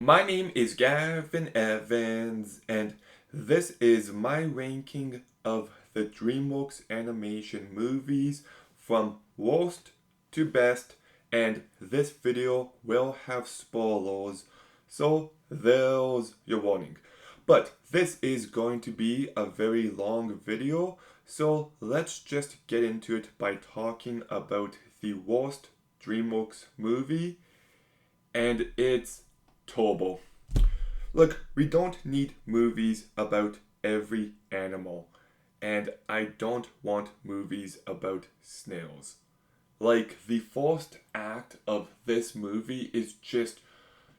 My name is Gavin Evans, and this is my ranking of the DreamWorks Animation movies from worst to best, and this video will have spoilers, so there's your warning. But this is going to be a very long video, so let's just get into it by talking about the worst DreamWorks movie, and it's Turbo. Look, we don't need movies about every animal, and I don't want movies about snails. Like, the first act of this movie is just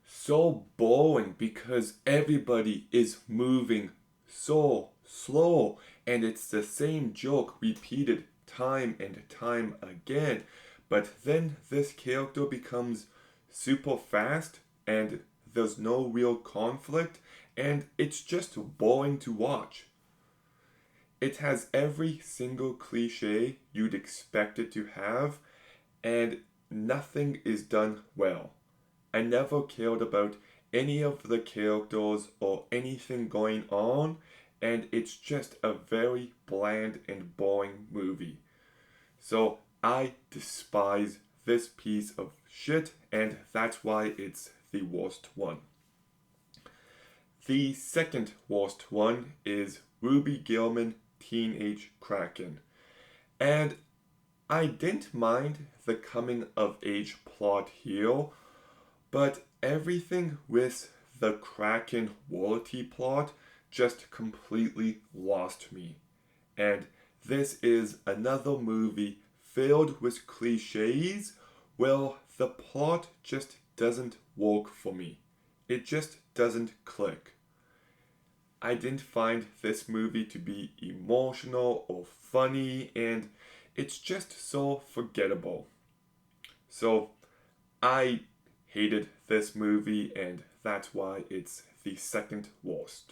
so boring because everybody is moving so slow, and it's the same joke repeated time and time again. But then this character becomes super fast and there's no real conflict, and it's just boring to watch. It has every single cliche you'd expect it to have, and nothing is done well. I never cared about any of the characters or anything going on, and it's just a very bland and boring movie. So I despise this piece of shit, and that's why it's the worst one. The second worst one is Ruby Gilman Teenage Kraken. And I didn't mind the coming of age plot here, but everything with the Kraken royalty plot just completely lost me. And this is another movie filled with cliches. Well, the plot just doesn't work for me. It just doesn't click. I didn't find this movie to be emotional or funny, and it's just so forgettable. So I hated this movie, and that's why it's the second worst.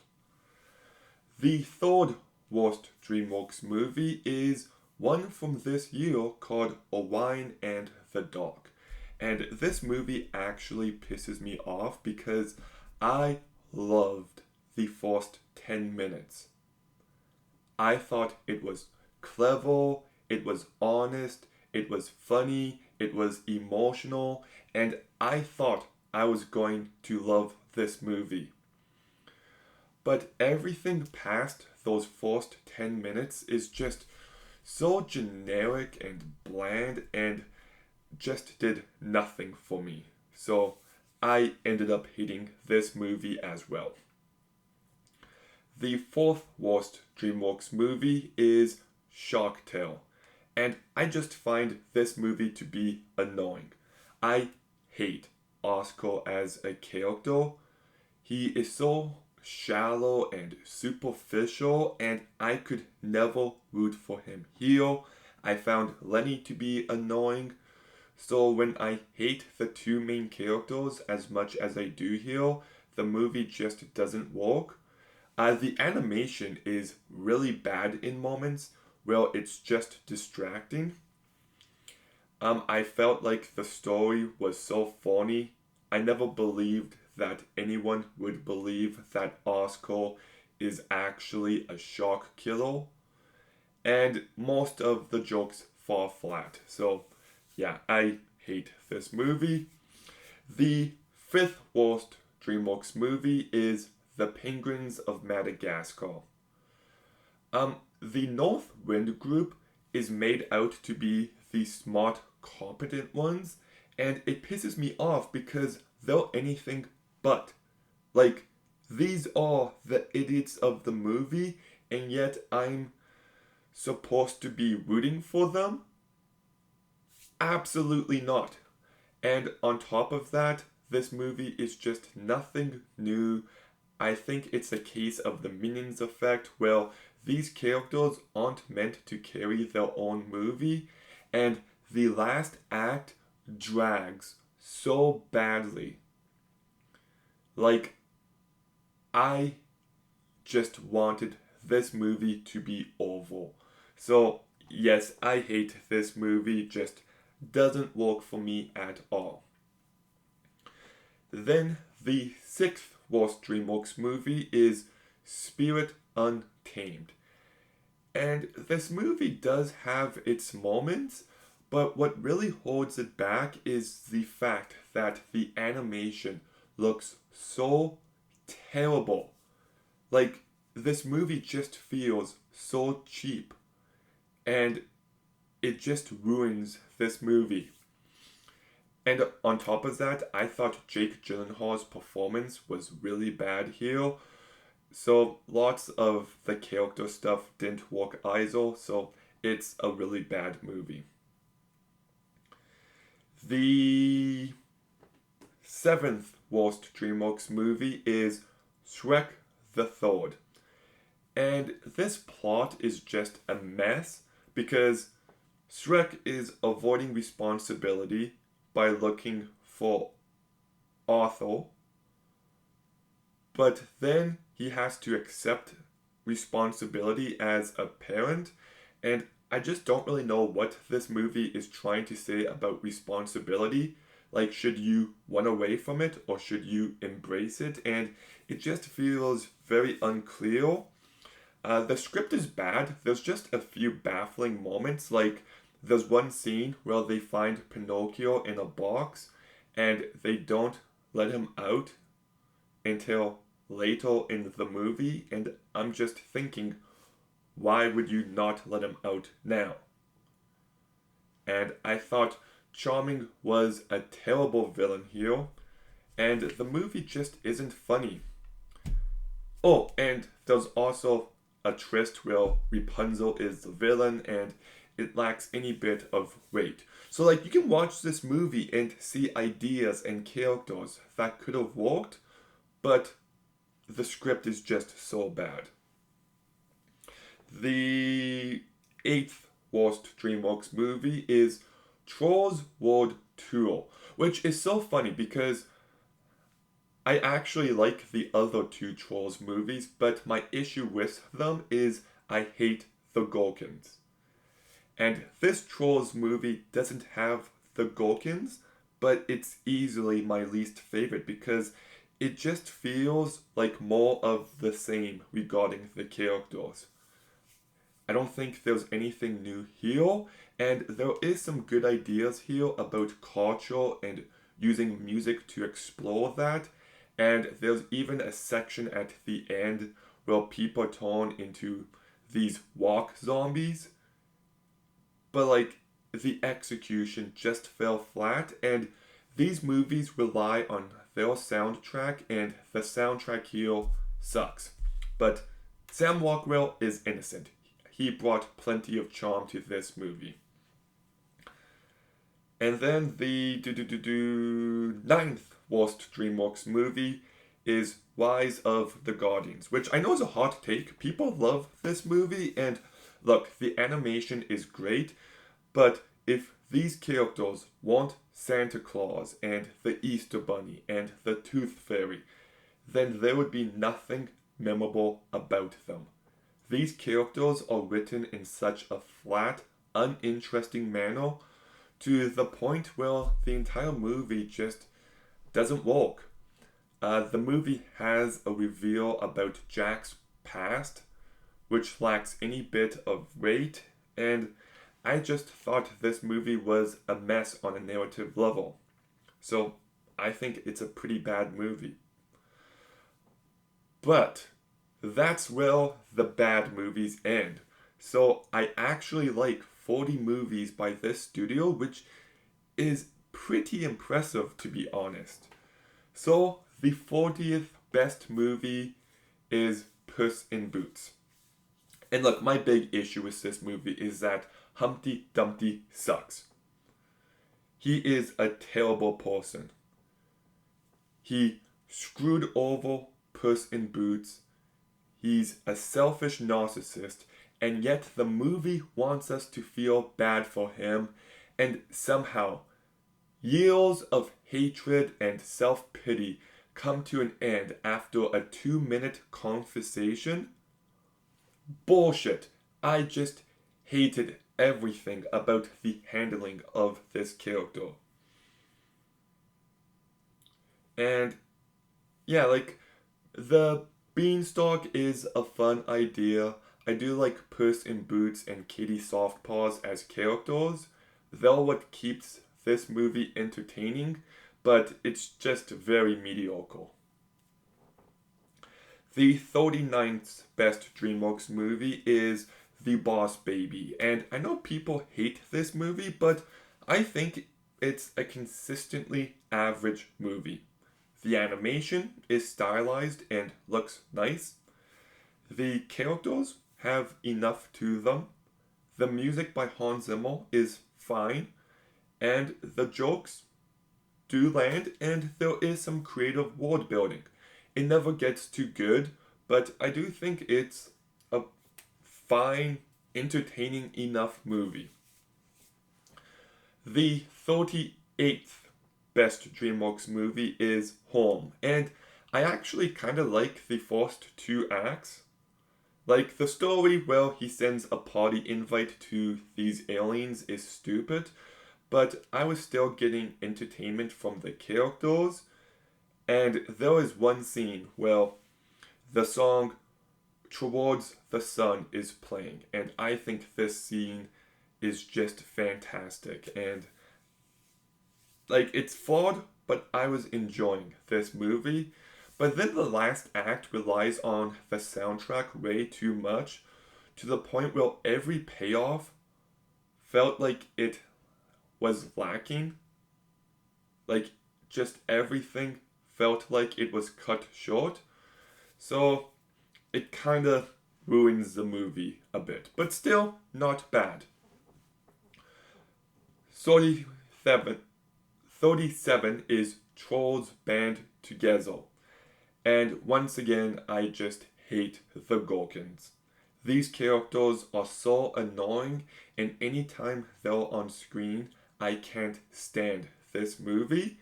The third worst DreamWorks movie is one from this year called Orion and the Dog. And this movie actually pisses me off because I loved the first 10 minutes. I thought it was clever, it was honest, it was funny, it was emotional, and I thought I was going to love this movie. But everything past those first 10 minutes is just so generic and bland and just did nothing for me. So I ended up hating this movie as well. The fourth worst DreamWorks movie is Shark Tale, and I just find this movie to be annoying. I hate Oscar as a character. He is so shallow and superficial, and I could never root for him here. I found Lenny to be annoying. So when I hate the two main characters as much as I do here, the movie just doesn't work. The animation is really bad in moments where it's just distracting. I felt like the story was so phony. I never believed that anyone would believe that Oscar is actually a shark killer. And most of the jokes fall flat. So, yeah, I hate this movie. The fifth worst DreamWorks movie is The Penguins of Madagascar. The North Wind Group is made out to be the smart, competent ones, and it pisses me off because they're anything but. Like, these are the idiots of the movie, and yet I'm supposed to be rooting for them? Absolutely not. And on top of that, this movie is just nothing new. I think it's a case of the Minions effect where these characters aren't meant to carry their own movie, and the last act drags so badly. Like, I just wanted this movie to be over. So, yes, I hate this movie, just doesn't work for me at all. Then the sixth worst DreamWorks movie is Spirit Untamed. And this movie does have its moments, but what really holds it back is the fact that the animation looks so terrible. Like, this movie just feels so cheap, and it just ruins this movie. And on top of that, I thought Jake Gyllenhaal's performance was really bad here. So lots of the character stuff didn't work either, so it's a really bad movie. The seventh worst DreamWorks movie is Shrek the Third. And this plot is just a mess because Shrek is avoiding responsibility by looking for Arthur, but then he has to accept responsibility as a parent, and I just don't really know what this movie is trying to say about responsibility. Like, should you run away from it or should you embrace it? And it just feels very unclear. The script is bad. There's just a few baffling moments. Like, there's one scene where they find Pinocchio in a box and they don't let him out until later in the movie. And I'm just thinking, why would you not let him out now? And I thought Charming was a terrible villain here, and the movie just isn't funny. Oh, and there's also a twist where Rapunzel is the villain, and it lacks any bit of weight. So, like, you can watch this movie and see ideas and characters that could have worked, but the script is just so bad. The eighth worst DreamWorks movie is Trolls World Tour, which is so funny because I actually like the other two Trolls movies, but my issue with them is I hate the Gherkins. And this Trolls movie doesn't have the Gherkins, but it's easily my least favorite because it just feels like more of the same regarding the characters. I don't think there's anything new here, and there is some good ideas here about culture and using music to explore that. And there's even a section at the end where people turn into these walk zombies. But like, the execution just fell flat, and these movies rely on their soundtrack, and the soundtrack here sucks. But Sam Rockwell is innocent. He brought plenty of charm to this movie. And then the ninth worst DreamWorks movie is Rise of the Guardians, which I know is a hot take. People love this movie, and look, the animation is great, but if these characters weren't Santa Claus and the Easter Bunny and the Tooth Fairy, then there would be nothing memorable about them. These characters are written in such a flat, uninteresting manner to the point where the entire movie just doesn't work. The movie has a reveal about Jack's past, which lacks any bit of weight, and I just thought this movie was a mess on a narrative level. So I think it's a pretty bad movie. But that's where the bad movies end. So I actually like 40 movies by this studio, which is pretty impressive, to be honest. So the 40th best movie is Puss in Boots. And look, my big issue with this movie is that Humpty Dumpty sucks. He is a terrible person. He screwed over Puss in Boots. He's a selfish narcissist, and yet the movie wants us to feel bad for him, and somehow years of hatred and self-pity come to an end after a 2-minute conversation. Bullshit. I just hated everything about the handling of this character. And Yeah, like the beanstalk is a fun idea. I do like Puss in Boots and Kitty Softpaws as characters. They're what keeps this movie entertaining, but it's just very mediocre. The 39th best DreamWorks movie is The Boss Baby, and I know people hate this movie, but I think it's a consistently average movie. The animation is stylized and looks nice. The characters have enough to them. The music by Hans Zimmer is fine, and the jokes do land, and there is some creative world building. It never gets too good, but I do think it's a fine, entertaining enough movie. The 38th best DreamWorks movie is Home, and I actually kind of like the first two acts. Like, the story where he sends a party invite to these aliens is stupid, but I was still getting entertainment from the characters, and there is one scene where the song Towards the Sun is playing, and I think this scene is just fantastic. And, like, it's flawed, but I was enjoying this movie. But then the last act relies on the soundtrack way too much, to the point where every payoff felt like it was lacking. Like, just everything felt like it was cut short. So, it kind of ruins the movie a bit. But still, not bad. 37, 37 is Trolls Band Together. And once again, I just hate the Gherkins. These characters are so annoying, and anytime they're on screen, I can't stand this movie.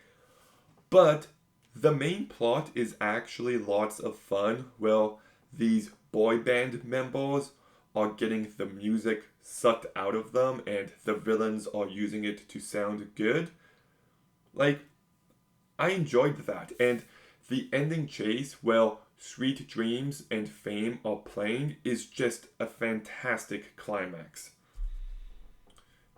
But the main plot is actually lots of fun. Well, these boy band members are getting the music sucked out of them, and the villains are using it to sound good. Like, I enjoyed that, and the ending chase, where Sweet Dreams and Fame are playing, is just a fantastic climax.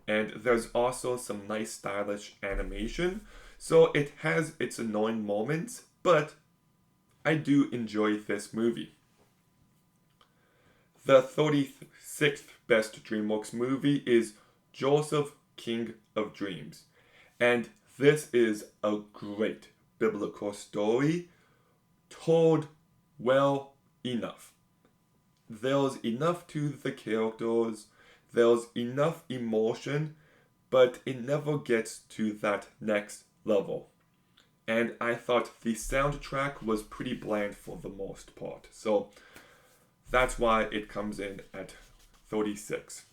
And there's also some nice stylish animation, so it has its annoying moments, but I do enjoy this movie. The 36th best DreamWorks movie is Joseph, King of Dreams. And this is a great biblical story told well enough. There's enough to the characters, there's enough emotion, but it never gets to that next level. And I thought the soundtrack was pretty bland for the most part. So that's why it comes in at 36.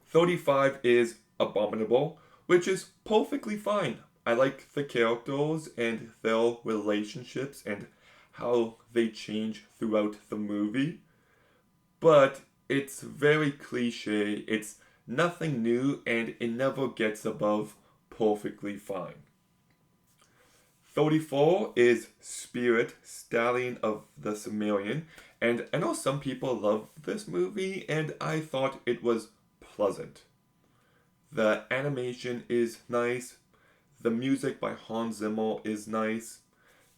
35 is Abominable, which is perfectly fine. I like the characters and their relationships and how they change throughout the movie. But it's very cliche, it's nothing new, and it never gets above perfectly fine. 34 is Spirit, Stallion of the Cimmerian, and I know some people love this movie, and I thought it was pleasant. The animation is nice, the music by Hans Zimmer is nice,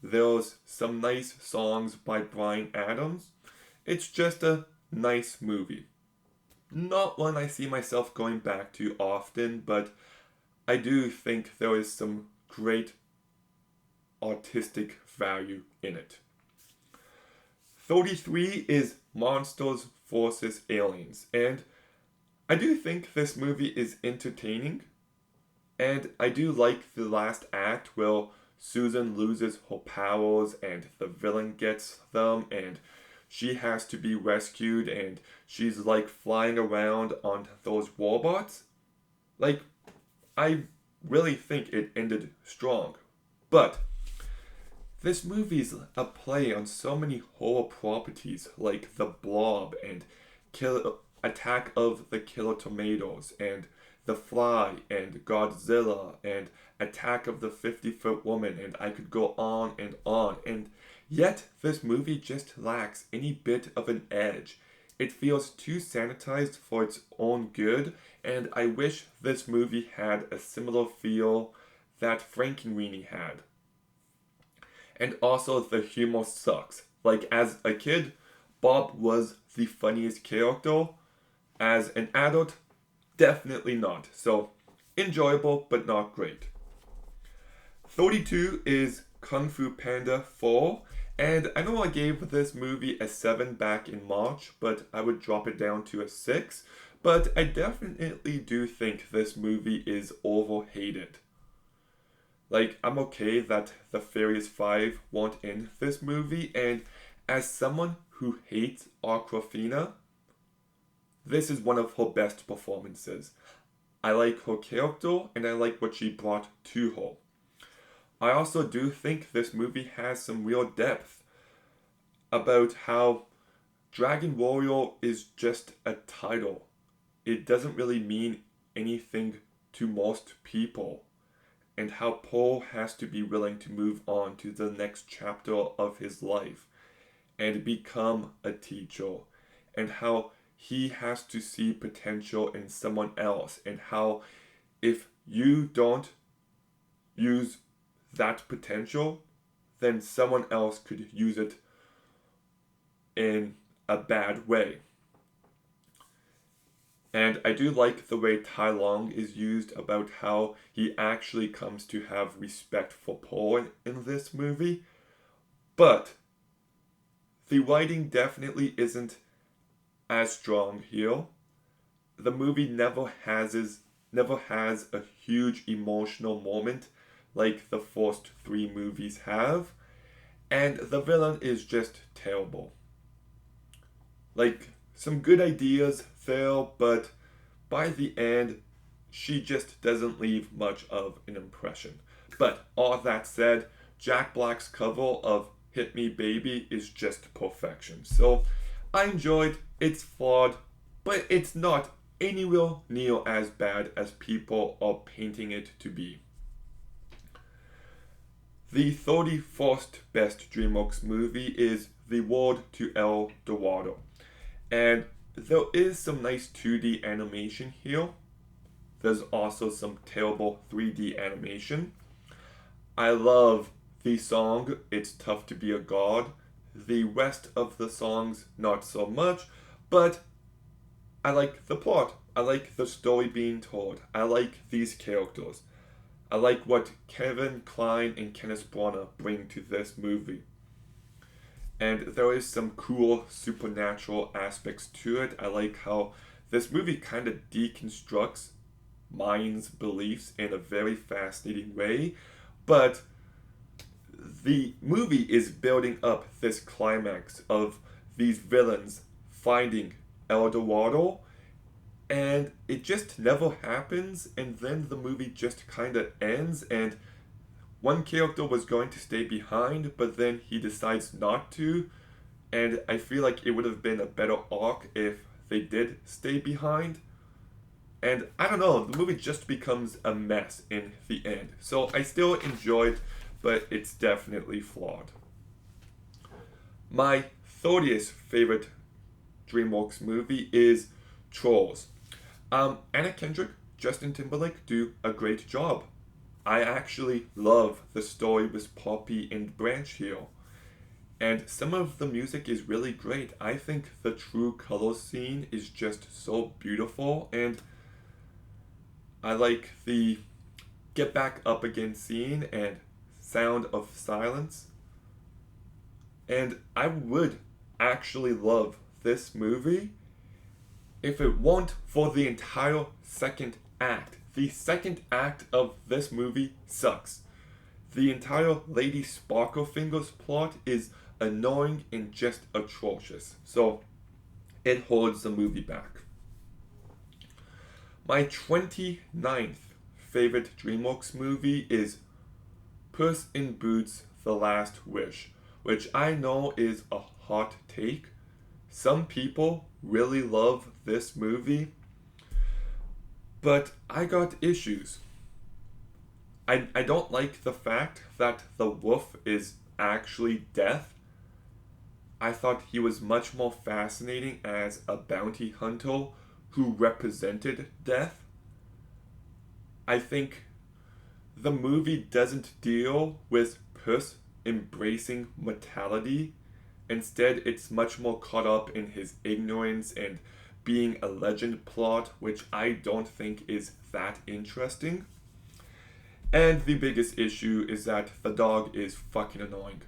there's some nice songs by Bryan Adams. It's just a nice movie. Not one I see myself going back to often, but I do think there is some great artistic value in it. 33 is Monsters vs. Aliens, and I do think this movie is entertaining, and I do like the last act where Susan loses her powers and the villain gets them, and she has to be rescued, and she's like flying around on those robots. Like, I really think it ended strong. But this movie's a play on so many horror properties like The Blob and Attack of the Killer Tomatoes and The Fly and Godzilla and Attack of the 50-Foot Woman, and I could go on and on. And yet, this movie just lacks any bit of an edge. It feels too sanitized for its own good, and I wish this movie had a similar feel that Frankenweenie had. And also, the humor sucks. Like, as a kid, Bob was the funniest character. As an adult, definitely not. So, enjoyable, but not great. 32 is Kung Fu Panda 4. And I know I gave this movie a 7 back in March, but I would drop it down to a 6. But I definitely do think this movie is overhated. Like, I'm okay that the Furious 5 weren't in this movie, and as someone who hates Awkwafina, this is one of her best performances. I like her character, and I like what she brought to her. I also do think this movie has some real depth about how Dragon Warrior is just a title. It doesn't really mean anything to most people, and how Paul has to be willing to move on to the next chapter of his life and become a teacher, and how he has to see potential in someone else, and how if you don't use that potential, then someone else could use it in a bad way. And I do like the way Tai Long is used about how he actually comes to have respect for Paul in this movie. But the writing definitely isn't as strong here. The movie never has a huge emotional moment like the first 3 movies have. And the villain is just terrible. Like, some good ideas there, but by the end, she just doesn't leave much of an impression. But all that said, Jack Black's cover of Hit Me Baby is just perfection. So I enjoyed, it's flawed, but it's not anywhere near as bad as people are painting it to be. The 31st best DreamWorks movie is The Road to El Dorado. And there is some nice 2D animation here. There's also some terrible 3D animation. I love the song, It's Tough to Be a God. The rest of the songs, not so much, but I like the plot. I like the story being told. I like these characters. I like what Kevin Kline and Kenneth Branagh bring to this movie. And there is some cool supernatural aspects to it. I like how this movie kind of deconstructs Mayans' beliefs in a very fascinating way. But the movie is building up this climax of these villains finding El Dorado, and it just never happens, and then the movie just kind of ends, and one character was going to stay behind, but then he decides not to, and I feel like it would have been a better arc if they did stay behind. And I don't know, the movie just becomes a mess in the end. So I still enjoyed, but it's definitely flawed. My 30th favorite DreamWorks movie is Trolls. Anna Kendrick, Justin Timberlake do a great job. I actually love the story with Poppy and Branch here. And some of the music is really great. I think the True Colors scene is just so beautiful, and I like the Get Back Up Again scene and Sound of Silence. And I would actually love this movie if it weren't for the entire second act. The second act of this movie sucks. The entire Lady Sparklefingers plot is annoying and just atrocious. So it holds the movie back. My 29th favorite DreamWorks movie is Puss in Boots: The Last Wish, which I know is a hot take. Some people really love this movie. But I got issues. I don't like the fact that the wolf is actually death. I thought he was much more fascinating as a bounty hunter who represented death. I think the movie doesn't deal with Puss embracing mortality. Instead, it's much more caught up in his ignorance and being a legend plot, which I don't think is that interesting. And the biggest issue is that the dog is fucking annoying.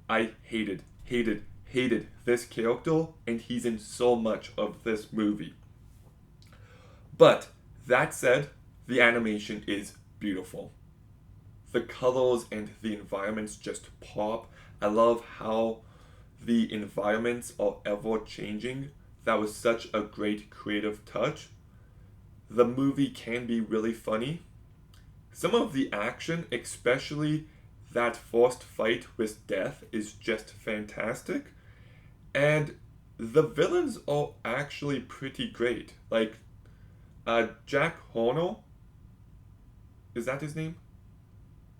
I hated this character, and he's in so much of this movie. But that said, the animation is beautiful. The colors and the environments just pop. I love how the environments are ever changing. That was such a great creative touch. The movie can be really funny. Some of the action, especially that forced fight with death, is just fantastic. And the villains are actually pretty great. Like, Jack Horner, is that his name?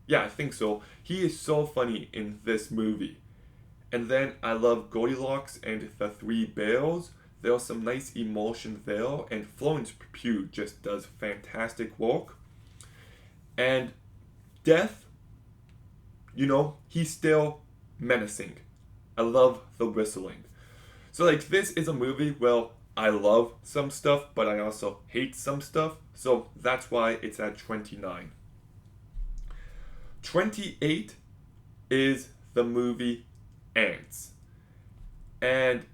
Yeah, I think so. He is so funny in this movie. And then I love Goldilocks and the Three Bears. There's some nice emotion there, and Florence Pugh just does fantastic work. And Death, he's still menacing. I love the whistling. So, like, this is a movie, well, I love some stuff, but I also hate some stuff. So that's why it's at 29. 28 is the movie Ants. And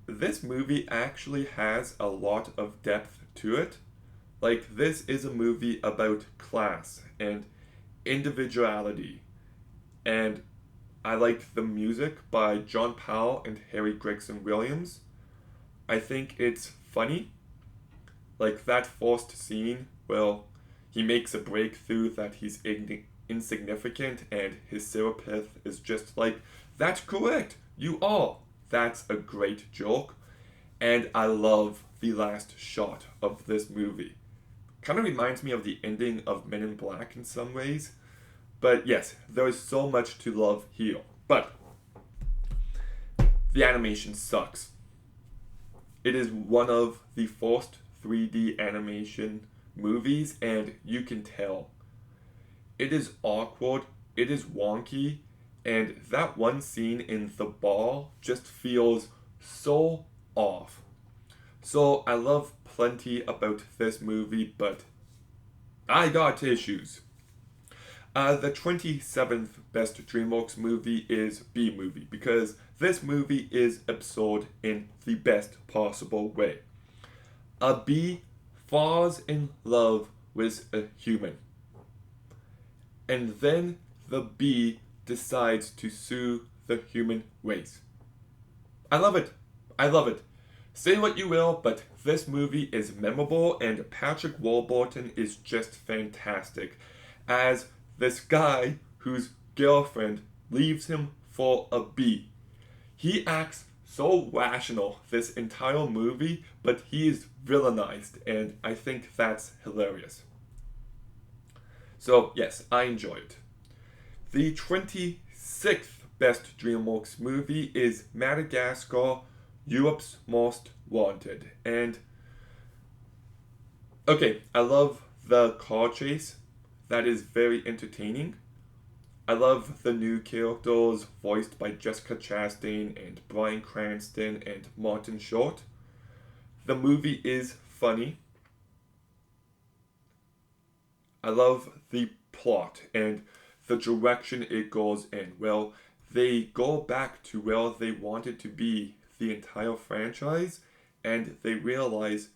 this movie actually has a lot of depth to it. Like, this is a movie about class and individuality. And I like the music by John Powell and Harry Gregson Williams. I think it's funny. Like, that first scene, well, he makes a breakthrough that he's insignificant, and his therapist is just like, "That's correct, you are." That's a great joke. And I love the last shot of this movie. Kind of reminds me of the ending of Men in Black in some ways. But yes, there is so much to love here. But the animation sucks. It is one of the first 3D animation movies, and you can tell. It is awkward, it is wonky, and that one scene in the bar just feels so off. So I love plenty about this movie, but I got issues. The 27th best DreamWorks movie is B-Movie, because this movie is absurd in the best possible way. A bee falls in love with a human, and then the bee decides to sue the human race. I love it. I love it. Say what you will, but this movie is memorable, and Patrick Warburton is just fantastic as this guy whose girlfriend leaves him for a bee. He acts so rational this entire movie, but he is villainized, and I think that's hilarious. So, yes, I enjoy it. The 26th best DreamWorks movie is Madagascar, Europe's Most Wanted. And, okay, I love the car chase. That is very entertaining. I love the new characters voiced by Jessica Chastain and Bryan Cranston and Martin Short. The movie is funny. I love the plot and the direction it goes in. Well, they go back to where they wanted to be the entire franchise, and they realize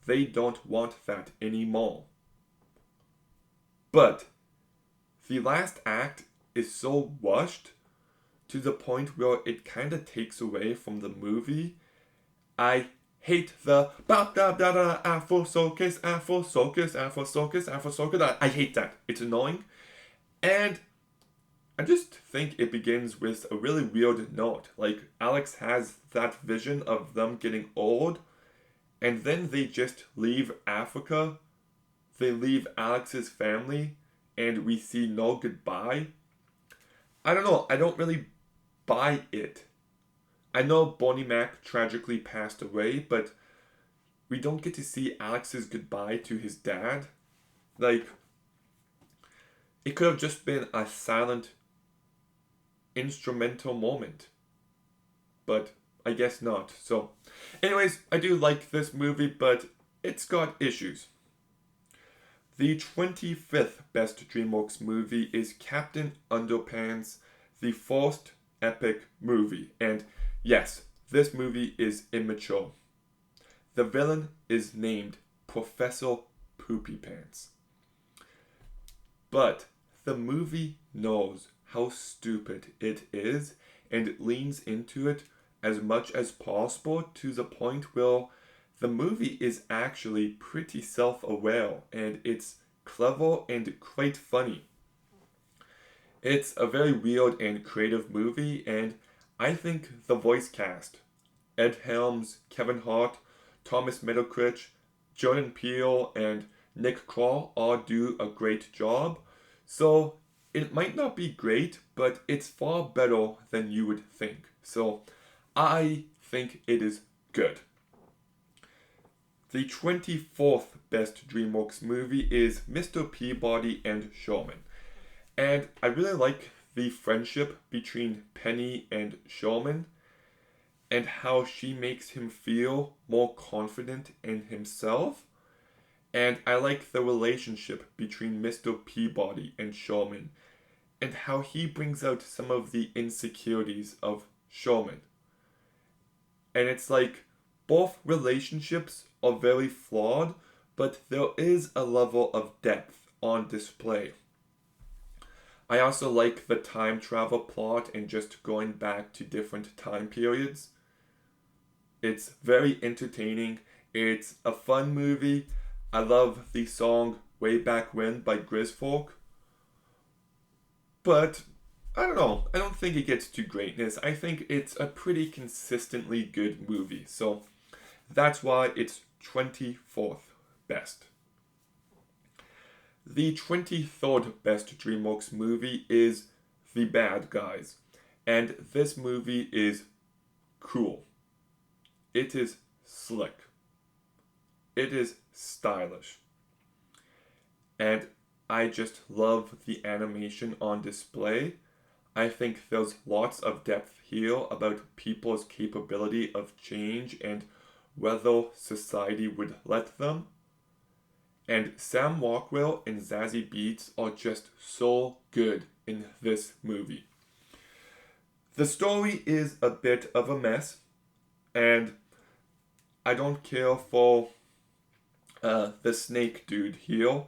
they don't want that anymore. But the last act is so rushed to the point where it kind of takes away from the movie. I hate the Afro Circus, Afro Circus, Afro Circus, Afro Circus. I hate that. It's annoying. And I just think it begins with a really weird note. Like, Alex has that vision of them getting old, and then they just leave Africa they leave Alex's family and we see no goodbye. I don't know, I don't really buy it. I know Bonnie Mac tragically passed away, but we don't get to see Alex's goodbye to his dad. Like, it could have just been a silent, instrumental moment. But I guess not. So, anyways, I do like this movie, but it's got issues. The 25th best DreamWorks movie is Captain Underpants, the first epic movie. And yes, this movie is immature. The villain is named Professor Poopy Pants. But the movie knows how stupid it is and it leans into it as much as possible to the point where the movie is actually pretty self-aware and it's clever and quite funny. It's a very weird and creative movie, and I think the voice cast, Ed Helms, Kevin Hart, Thomas Mediocre, Jordan Peele, and Nick Kroll all do a great job. So it might not be great, but it's far better than you would think. So I think it is good. The 24th best DreamWorks movie is Mr. Peabody and Sherman. And I really like the friendship between Penny and Sherman and how she makes him feel more confident in himself. And I like the relationship between Mr. Peabody and Sherman and how he brings out some of the insecurities of Sherman. And it's like both relationships are very flawed, but there is a level of depth on display. I also like the time travel plot and just going back to different time periods. It's very entertaining. It's a fun movie. I love the song Way Back When by Grizzfolk. But I don't know. I don't think it gets to greatness. I think it's a pretty consistently good movie. So that's why it's 24th best. The 23rd best DreamWorks movie is The Bad Guys. And this movie is cool. It is slick. It is stylish. And I just love the animation on display. I think there's lots of depth here about people's capability of change and whether society would let them. And Sam Rockwell and Zazie Beetz are just so good in this movie. The story is a bit of a mess, and I don't care for the snake dude here,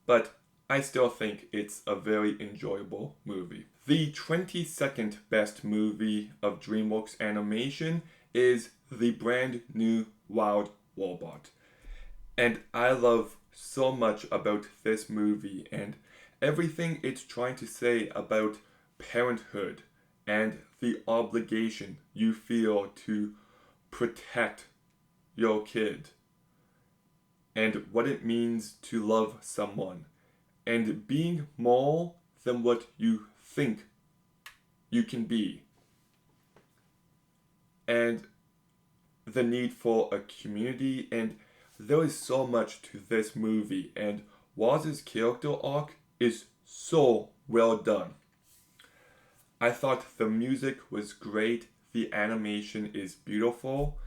but I still think it's a very enjoyable movie. The 22nd best movie of DreamWorks Animation is the brand new Wild Robot. And I love so much about this movie and everything it's trying to say about parenthood and the obligation you feel to protect your kid and what it means to love someone and being more than what you think you can be and the need for a community. And there is so much to this movie, and Woz's character arc is so well done. I thought the music was great, the animation is beautiful,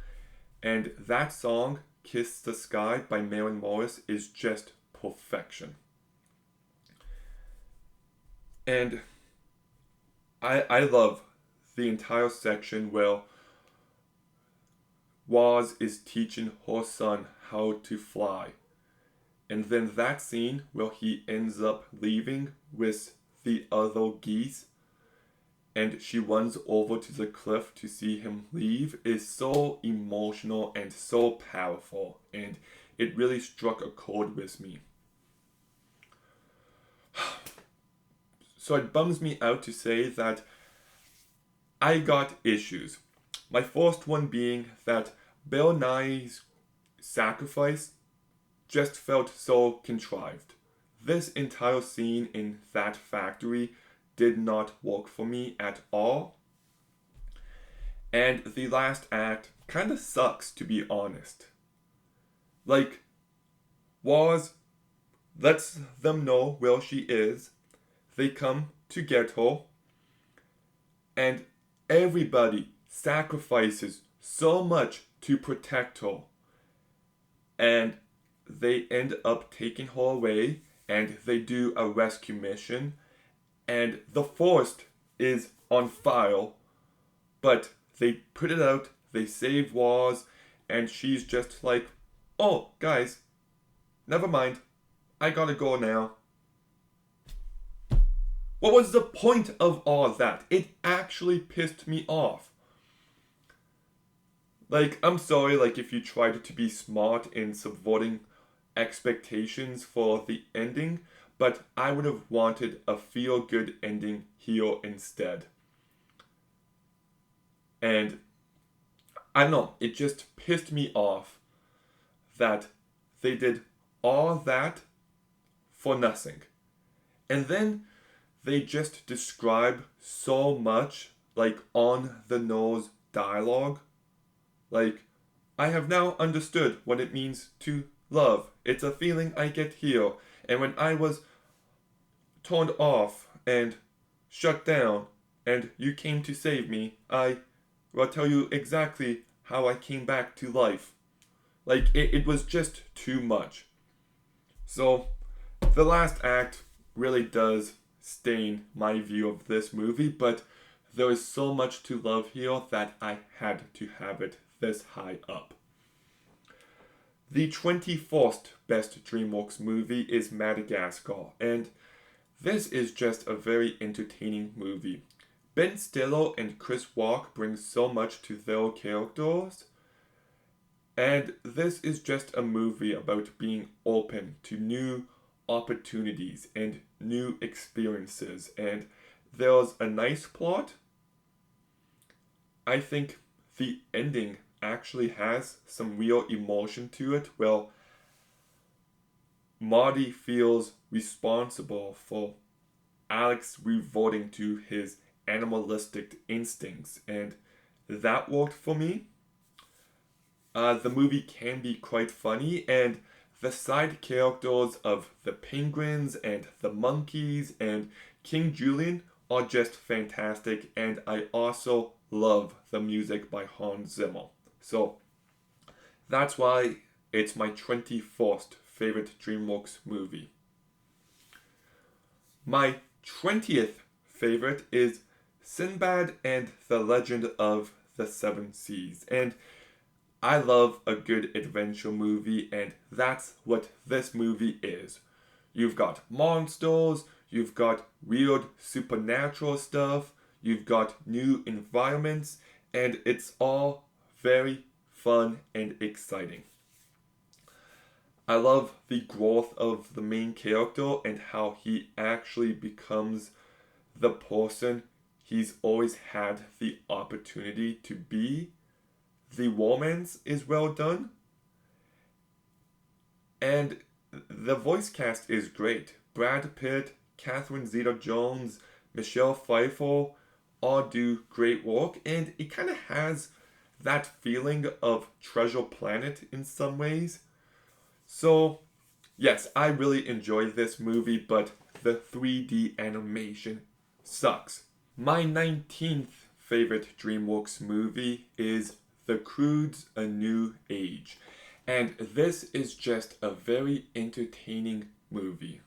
and that song, Kiss the Sky by Maren Morris, is just perfection. And I love the entire section where Woz is teaching her son how to fly. And then that scene where he ends up leaving with the other geese and she runs over to the cliff to see him leave is so emotional and so powerful, and it really struck a chord with me. So it bums me out to say that I got issues. My first one being that Bill Nye's sacrifice just felt so contrived. This entire scene in that factory did not work for me at all. And the last act kind of sucks, to be honest. Like, Waz lets them know where she is. They come to get her. And everybody sacrifices so much to protect her. And they end up taking her away. And they do a rescue mission. And the forest is on fire. But they put it out. They save Waz. And she's just like, oh, guys, never mind. I gotta go now. What was the point of all that? It actually pissed me off. Like, I'm sorry, like, if you tried to be smart in subverting expectations for the ending, but I would have wanted a feel-good ending here instead. And I don't know, it just pissed me off that they did all that for nothing. And then they just describe so much, like, on the nose dialogue. Like, I have now understood what it means to love. It's a feeling I get here. And when I was turned off and shut down and you came to save me, I will tell you exactly how I came back to life. Like, it was just too much. So, the last act really does stain my view of this movie, but there is so much to love here that I had to have it this high up. The 21st best DreamWorks movie is Madagascar, and this is just a very entertaining movie. Ben Stiller and Chris Rock bring so much to their characters, and this is just a movie about being open to new opportunities and new experiences, and there's a nice plot. I think the ending actually has some real emotion to it. Well, Marty feels responsible for Alex reverting to his animalistic instincts, and that worked for me. The movie can be quite funny, and the side characters of the penguins and the monkeys and King Julian are just fantastic, and I also love the music by Hans Zimmer. So that's why it's my 21st favorite DreamWorks movie. My 20th favorite is Sinbad and the Legend of the Seven Seas. And I love a good adventure movie, and that's what this movie is. You've got monsters, you've got weird supernatural stuff, you've got new environments, and it's all very fun and exciting. I love the growth of the main character and how he actually becomes the person he's always had the opportunity to be. The romance is well done, and the voice cast is great. Brad Pitt, Catherine Zeta-Jones, Michelle Pfeiffer all do great work, and it kind of has that feeling of Treasure Planet in some ways. So, yes, I really enjoyed this movie, but the 3D animation sucks. My 19th favorite DreamWorks movie is The Croods: A New Age, and this is just a very entertaining movie.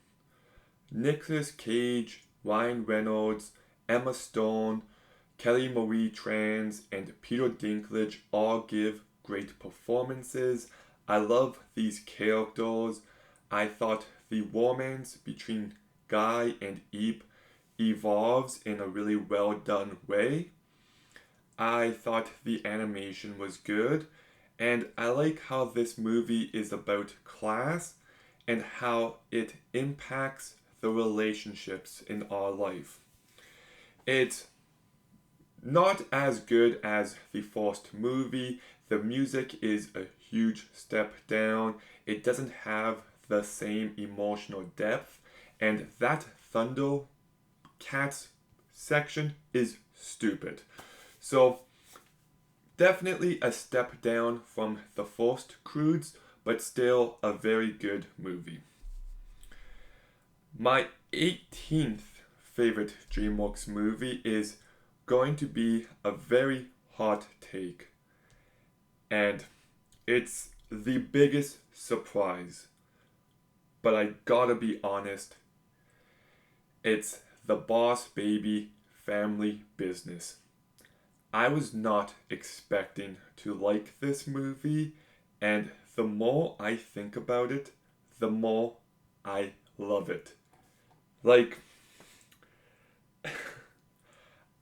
Nicolas Cage, Ryan Reynolds, Emma Stone, Kelly Marie Tran, and Peter Dinklage all give great performances. I love these characters. I thought the romance between Guy and Eve evolves in a really well done way. I thought the animation was good, and I like how this movie is about class and how it impacts the relationships in our life. It's not as good as the first movie. The music is a huge step down. It doesn't have the same emotional depth, and that Thundercats section is stupid. So definitely a step down from the first Croods, but still a very good movie. My 18th favorite DreamWorks movie is going to be a very hot take, and it's the biggest surprise. But I gotta be honest, it's The Boss Baby Family Business. I was not expecting to like this movie, and the more I think about it, the more I love it. Like,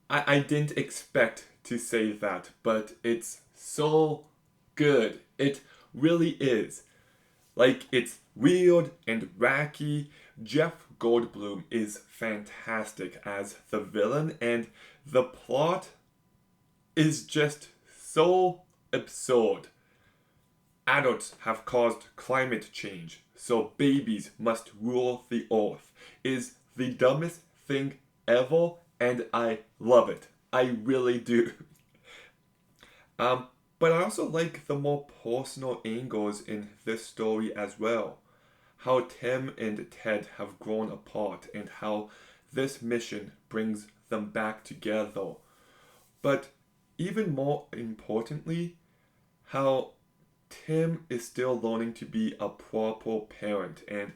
I didn't expect to say that, but it's so good. It really is. Like, it's weird and wacky. Jeff Goldblum is fantastic as the villain, and the plot is just so absurd. Adults have caused climate change, so babies must rule the earth is the dumbest thing ever, and I love it. I really do. But I also like the more personal angles in this story as well. How Tim and Ted have grown apart and how this mission brings them back together. But even more importantly, how Tim is still learning to be a proper parent, and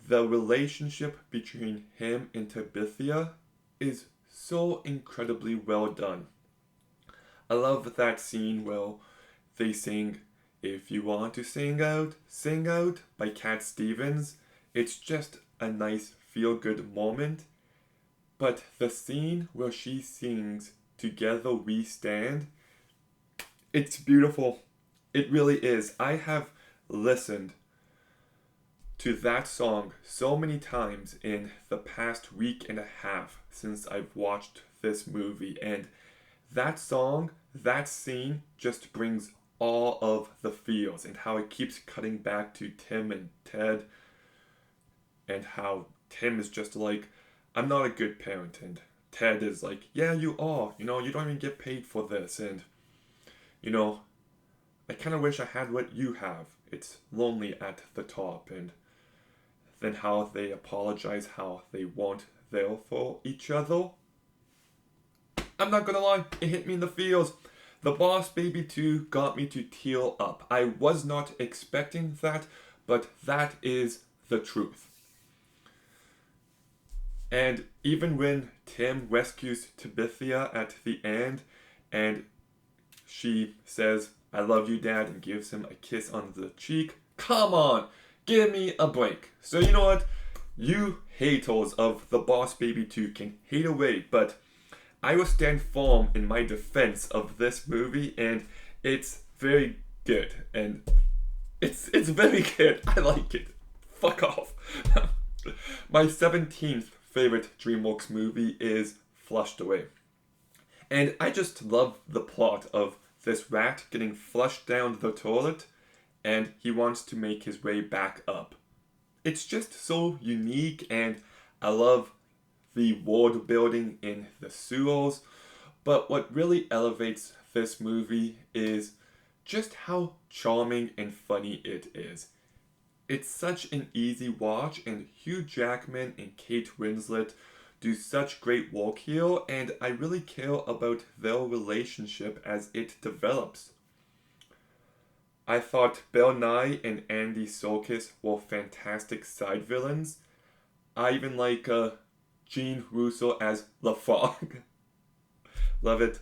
the relationship between him and Tabitha is so incredibly well done. I love that scene where they sing "If You Want to Sing Out" by Cat Stevens. It's just a nice feel-good moment. But the scene where she sings "Together We Stand," it's beautiful. It really is. I have listened to that song so many times in the past week and a half since I've watched this movie, and that song, that scene just brings all of the feels, and how it keeps cutting back to Tim and Ted, and how Tim is just like, "I'm not a good parent," and Ted is like, "Yeah, you are. You don't even get paid for this, and you know, I kind of wish I had what you have. It's lonely at the top," and then how they apologize, how they weren't there for each other. I'm not gonna lie, it hit me in the feels. The Boss Baby 2 got me to tear up. I was not expecting that, but that is the truth. And even when Tim rescues Tabitha at the end, and she says, "I love you, Dad," and gives him a kiss on the cheek, come on, give me a break. So you know what? You haters of The Boss Baby 2 can hate away, but I will stand firm in my defense of this movie, and it's very good, and it's very good. I like it. Fuck off. My 17th favorite DreamWorks movie is Flushed Away. And I just love the plot of this rat getting flushed down the toilet, and he wants to make his way back up. It's just so unique, and I love the world building in the sewers. But what really elevates this movie is just how charming and funny it is. It's such an easy watch, and Hugh Jackman and Kate Winslet do such great work here, and I really care about their relationship as it develops. I thought Bill Nye and Andy Serkis were fantastic side villains. I even like Gene Russo as LaFrog. Love it.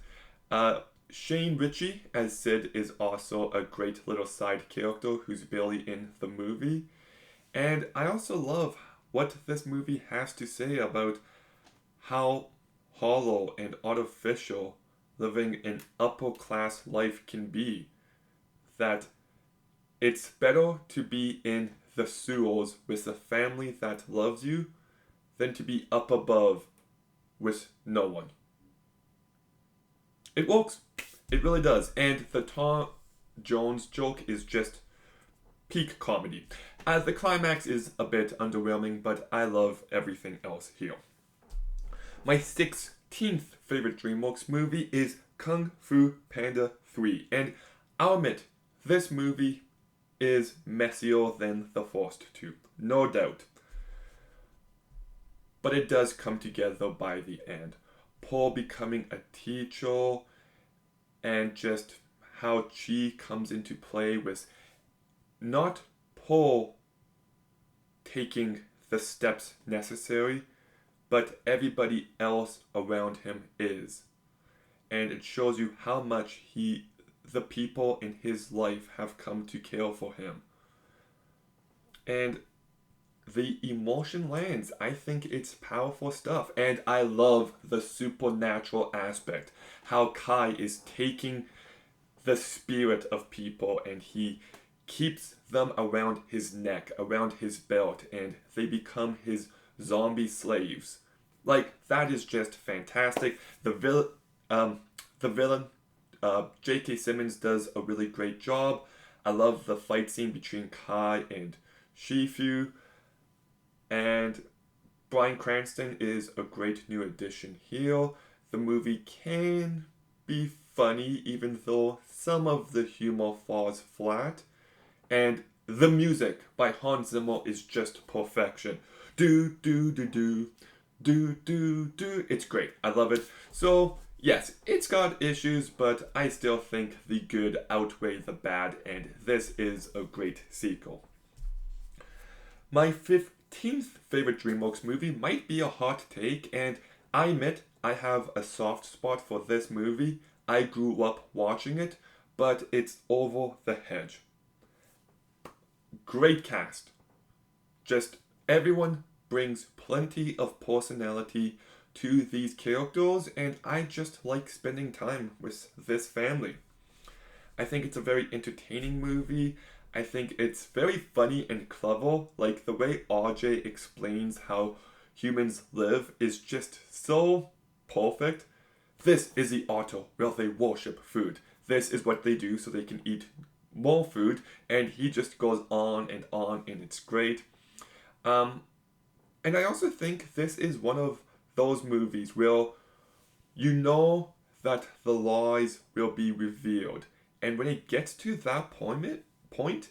Shane Ritchie as Sid is also a great little side character who's barely in the movie. And I also love what this movie has to say about how hollow and artificial living an upper class life can be. That it's better to be in the sewers with a family that loves you than to be up above with no one. It works. It really does. And Jones joke is just peak comedy. The climax is a bit underwhelming, but I love everything else here. My 16th favorite DreamWorks movie is Kung Fu Panda 3. And I'll admit, this movie is messier than the first two, no doubt. But it does come together by the end. Paul becoming a teacher and just how Chi comes into play with not Paul taking the steps necessary, but everybody else around him is. And it shows you how much the people in his life have come to care for him. And the emotion lands. I think it's powerful stuff. And I love the supernatural aspect. How Kai is taking the spirit of people and he keeps them around his neck, around his belt, and they become his zombie slaves. Like, that is just fantastic. The villain, J.K. Simmons does a really great job. I love the fight scene between Kai and Shifu. And Bryan Cranston is a great new addition here. The movie can be funny, even though some of the humor falls flat. And the music by Hans Zimmer is just perfection. Do, do, do, do. Do, do, do. It's great. I love it. So, yes, it's got issues, but I still think the good outweigh the bad, and this is a great sequel. My 15th favorite DreamWorks movie might be a hot take, and I admit I have a soft spot for this movie. I grew up watching it, but it's Over the Hedge. Great cast. Just everyone brings plenty of personality to these characters, and I just like spending time with this family. I think it's a very entertaining movie. I think it's very funny and clever. Like, the way RJ explains how humans live is just so perfect. This is the altar where they worship food. This is what they do so they can eat more food, and he just goes on, and it's great. And I also think this is one of those movies where you know that the lies will be revealed. And when it gets to that point,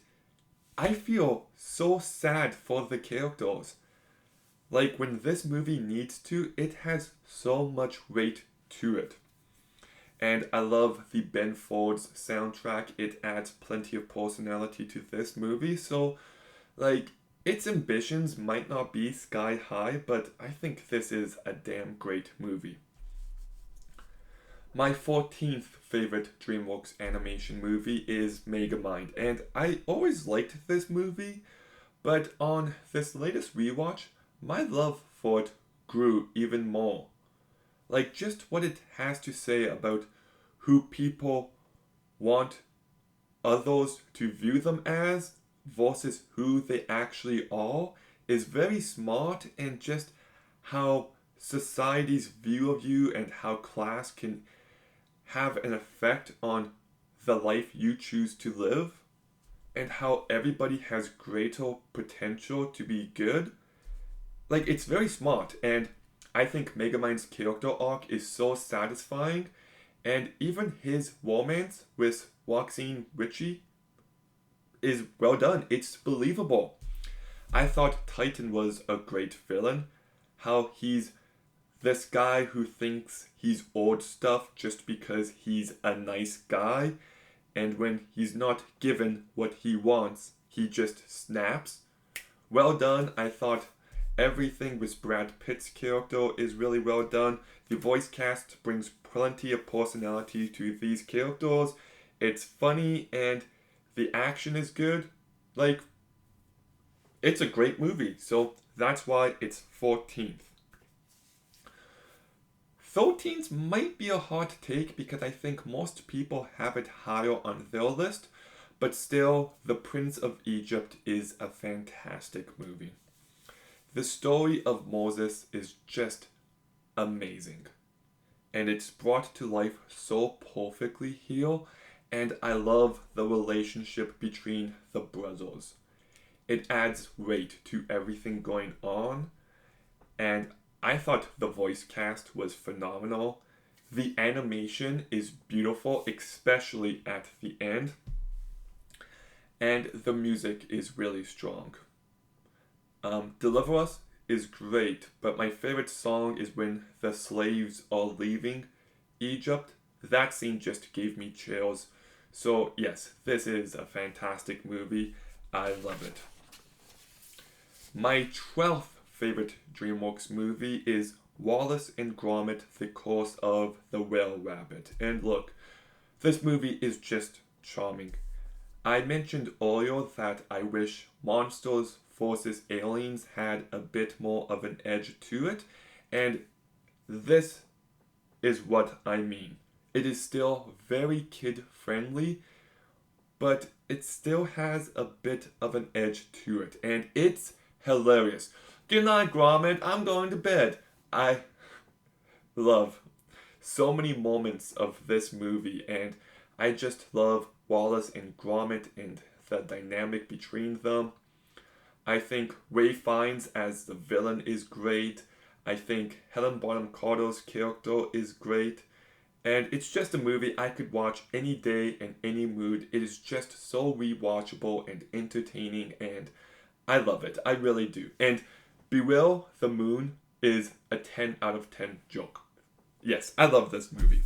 I feel so sad for the characters. Like, when this movie needs to, it has so much weight to it. And I love the Ben Folds soundtrack. It adds plenty of personality to this movie. So, like, its ambitions might not be sky high, but I think this is a damn great movie. My 14th favorite DreamWorks animation movie is Megamind, and I always liked this movie, but on this latest rewatch, my love for it grew even more. Like, just what it has to say about who people want others to view them as versus who they actually are is very smart, and just how society's view of you and how class can have an effect on the life you choose to live, and how everybody has greater potential to be good. Like, it's very smart, and I think Megamind's character arc is so satisfying, and even his romance with Waxine Ritchie is well done. It's believable. I thought Titan was a great villain. How he's this guy who thinks he's owed stuff just because he's a nice guy, and when he's not given what he wants, he just snaps. Well done. I thought everything with Brad Pitt's character is really well done. The voice cast brings plenty of personality to these characters. It's funny and the action is good. Like, it's a great movie, so that's why it's 14th. 13th might be a hot take because I think most people have it higher on their list, but still, The Prince of Egypt is a fantastic movie. The story of Moses is just amazing, and it's brought to life so perfectly here, and I love the relationship between the brothers. It adds weight to everything going on, and I thought the voice cast was phenomenal. The animation is beautiful, especially at the end, and the music is really strong. Deliver Us is great, but my favorite song is when the slaves are leaving Egypt. That scene just gave me chills. So, yes, this is a fantastic movie. I love it. My 12th favorite DreamWorks movie is Wallace and Gromit: The Curse of the Were Rabbit. And look, this movie is just charming. I mentioned earlier that I wish Monsters vs. Aliens had a bit more of an edge to it, and this is what I mean. It is still very kid friendly, but it still has a bit of an edge to it, and it's hilarious. Good night, Gromit. I'm going to bed. I love so many moments of this movie, and I just love Wallace and Gromit and the dynamic between them. I think Ray Fiennes as the villain is great. I think Helen Bonham Carter's character is great. And it's just a movie I could watch any day in any mood. It is just so rewatchable and entertaining, and I love it. I really do. And Beware the Moon is a 10 out of 10 joke. Yes, I love this movie.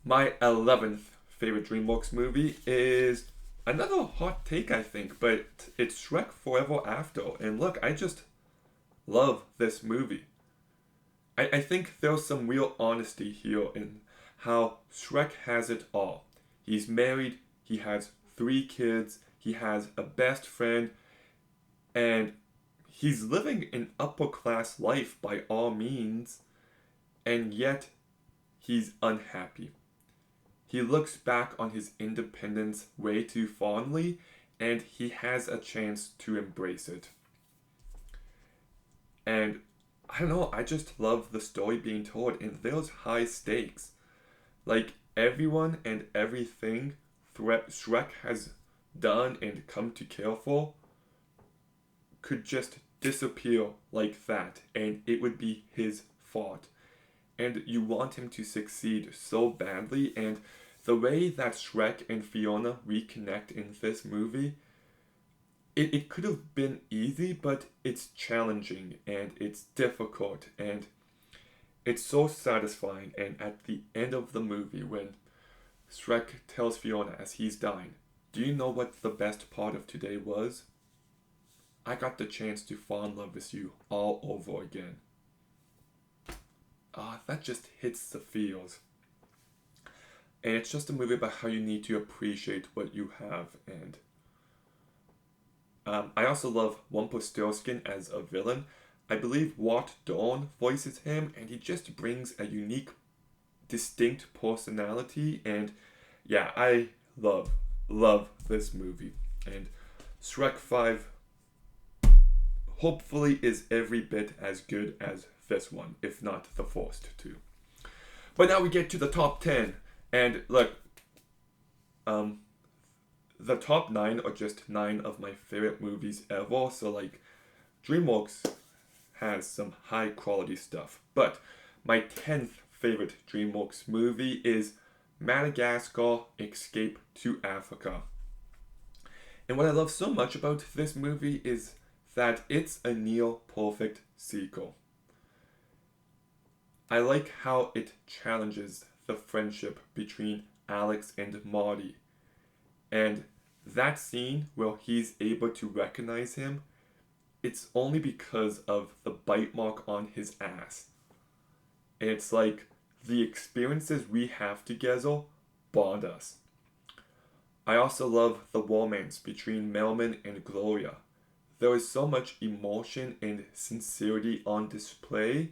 My 11th favorite DreamWorks movie is another hot take, I think, but it's Shrek Forever After. And look, I just love this movie. I think there's some real honesty here in how Shrek has it all. He's married, he has 3 kids, he has a best friend, and he's living an upper class life by all means, and yet he's unhappy. He looks back on his independence way too fondly, and he has a chance to embrace it. And I don't know, I just love the story being told, and there's high stakes. Like, everyone and everything Shrek has done and come to care for could just disappear like that, and it would be his fault. And you want him to succeed so badly, and the way that Shrek and Fiona reconnect in this movie, it could have been easy, but it's challenging and it's difficult and it's so satisfying. And at the end of the movie, when Shrek tells Fiona as he's dying, do you know what the best part of today was? I got the chance to fall in love with you all over again. That just hits the feels. And it's just a movie about how you need to appreciate what you have. And I also love Rumpelstiltskin as a villain. I believe Walt Dawn voices him, and he just brings a unique, distinct personality. And yeah, I love this movie. And Shrek 5 hopefully is every bit as good as this one, if not the first two. But now we get to the top 10. And look, the top 9 are just 9 of my favorite movies ever. So like, DreamWorks has some high quality stuff. But my 10th favorite DreamWorks movie is Madagascar: Escape to Africa. And what I love so much about this movie is that it's a near perfect sequel. I like how it challenges the friendship between Alex and Marty. And that scene where he's able to recognize him, it's only because of the bite mark on his ass. And it's like the experiences we have together bond us. I also love the romance between Melman and Gloria. There is so much emotion and sincerity on display.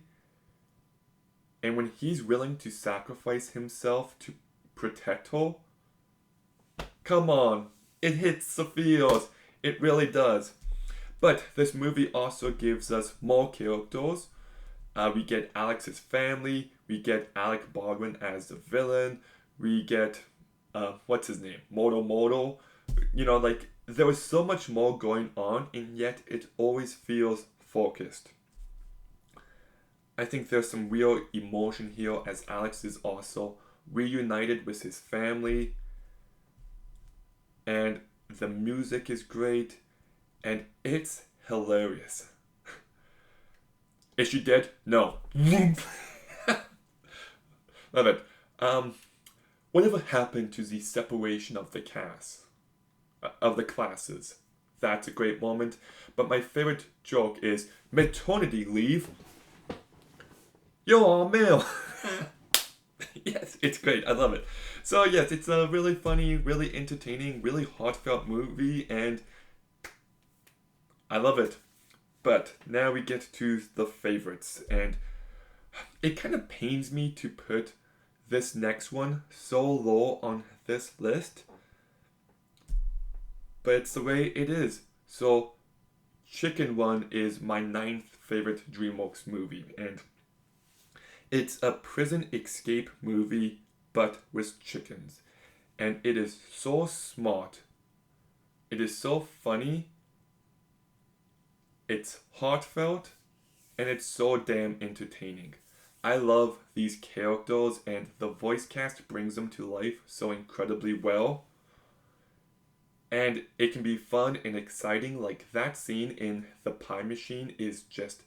And when he's willing to sacrifice himself to protect her, come on, it hits the feels. It really does. But this movie also gives us more characters. We get Alex's family. We get Alec Baldwin as the villain. We get what's his name? Moto. You know, like, there was so much more going on, and yet it always feels focused. I think there's some real emotion here as Alex is also reunited with his family, and the music is great, and it's hilarious. Is she dead? No. Love it. Whatever happened to the separation of the of the classes? That's a great moment. But my favorite joke is maternity leave. You're all male. Yes, it's great. I love it. So yes, it's a really funny, really entertaining, really heartfelt movie, and I love it. But now we get to the favorites, and it kind of pains me to put this next one so low on this list, but it's the way it is. So Chicken Run is my 9th favorite DreamWorks movie, and it's a prison escape movie but with chickens. And it is so smart. It is so funny. It's heartfelt, and it's so damn entertaining. I love these characters, and the voice cast brings them to life so incredibly well. And it can be fun and exciting, like that scene in the pie machine is just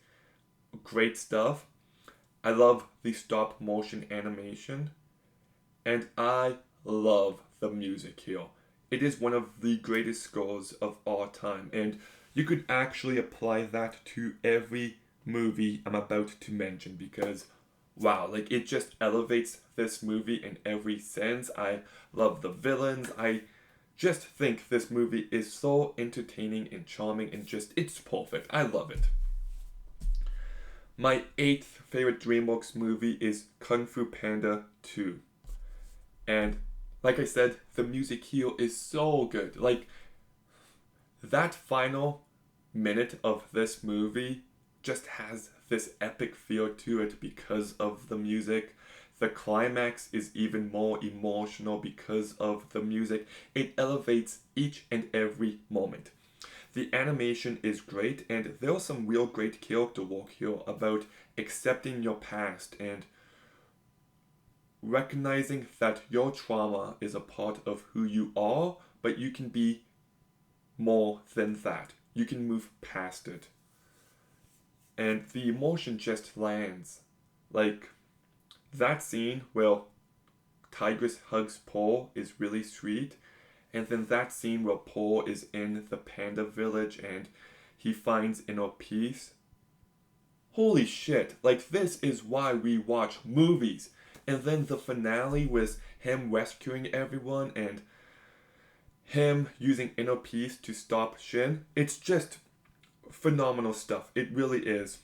great stuff. I love the stop motion animation, and I love the music here. It is one of the greatest scores of all time, and you could actually apply that to every movie I'm about to mention, because wow, like, it just elevates this movie in every sense. I love the villains. I just think this movie is so entertaining and charming, and just, it's perfect. I love it. My 8th favorite DreamWorks movie is Kung Fu Panda 2. And like I said, the music here is so good. Like, that final minute of this movie just has this epic feel to it because of the music. The climax is even more emotional because of the music. It elevates each and every moment. The animation is great, and there's some real great character work here about accepting your past and recognizing that your trauma is a part of who you are, but you can be more than that. You can move past it. And the emotion just lands. Like, that scene where Tigress hugs Paul is really sweet. And then that scene where Paul is in the panda village and he finds inner peace. Holy shit, like, this is why we watch movies. And then the finale with him rescuing everyone and him using inner peace to stop Shin. It's just phenomenal stuff. It really is.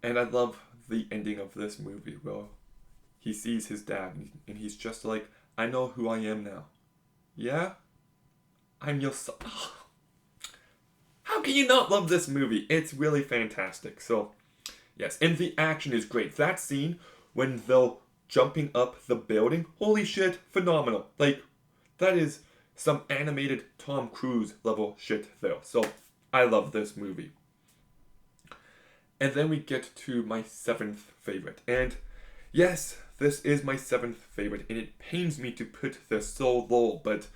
And I love the ending of this movie where he sees his dad and he's just like, I know who I am now. Yeah? I'm your son. How can you not love this movie? It's really fantastic. So, yes. And the action is great. That scene when they're jumping up the building, holy shit, phenomenal. Like, that is some animated Tom Cruise level shit there. So, I love this movie. And then we get to my 7th favorite. And yes, this is my 7th favorite, and it pains me to put this so low, but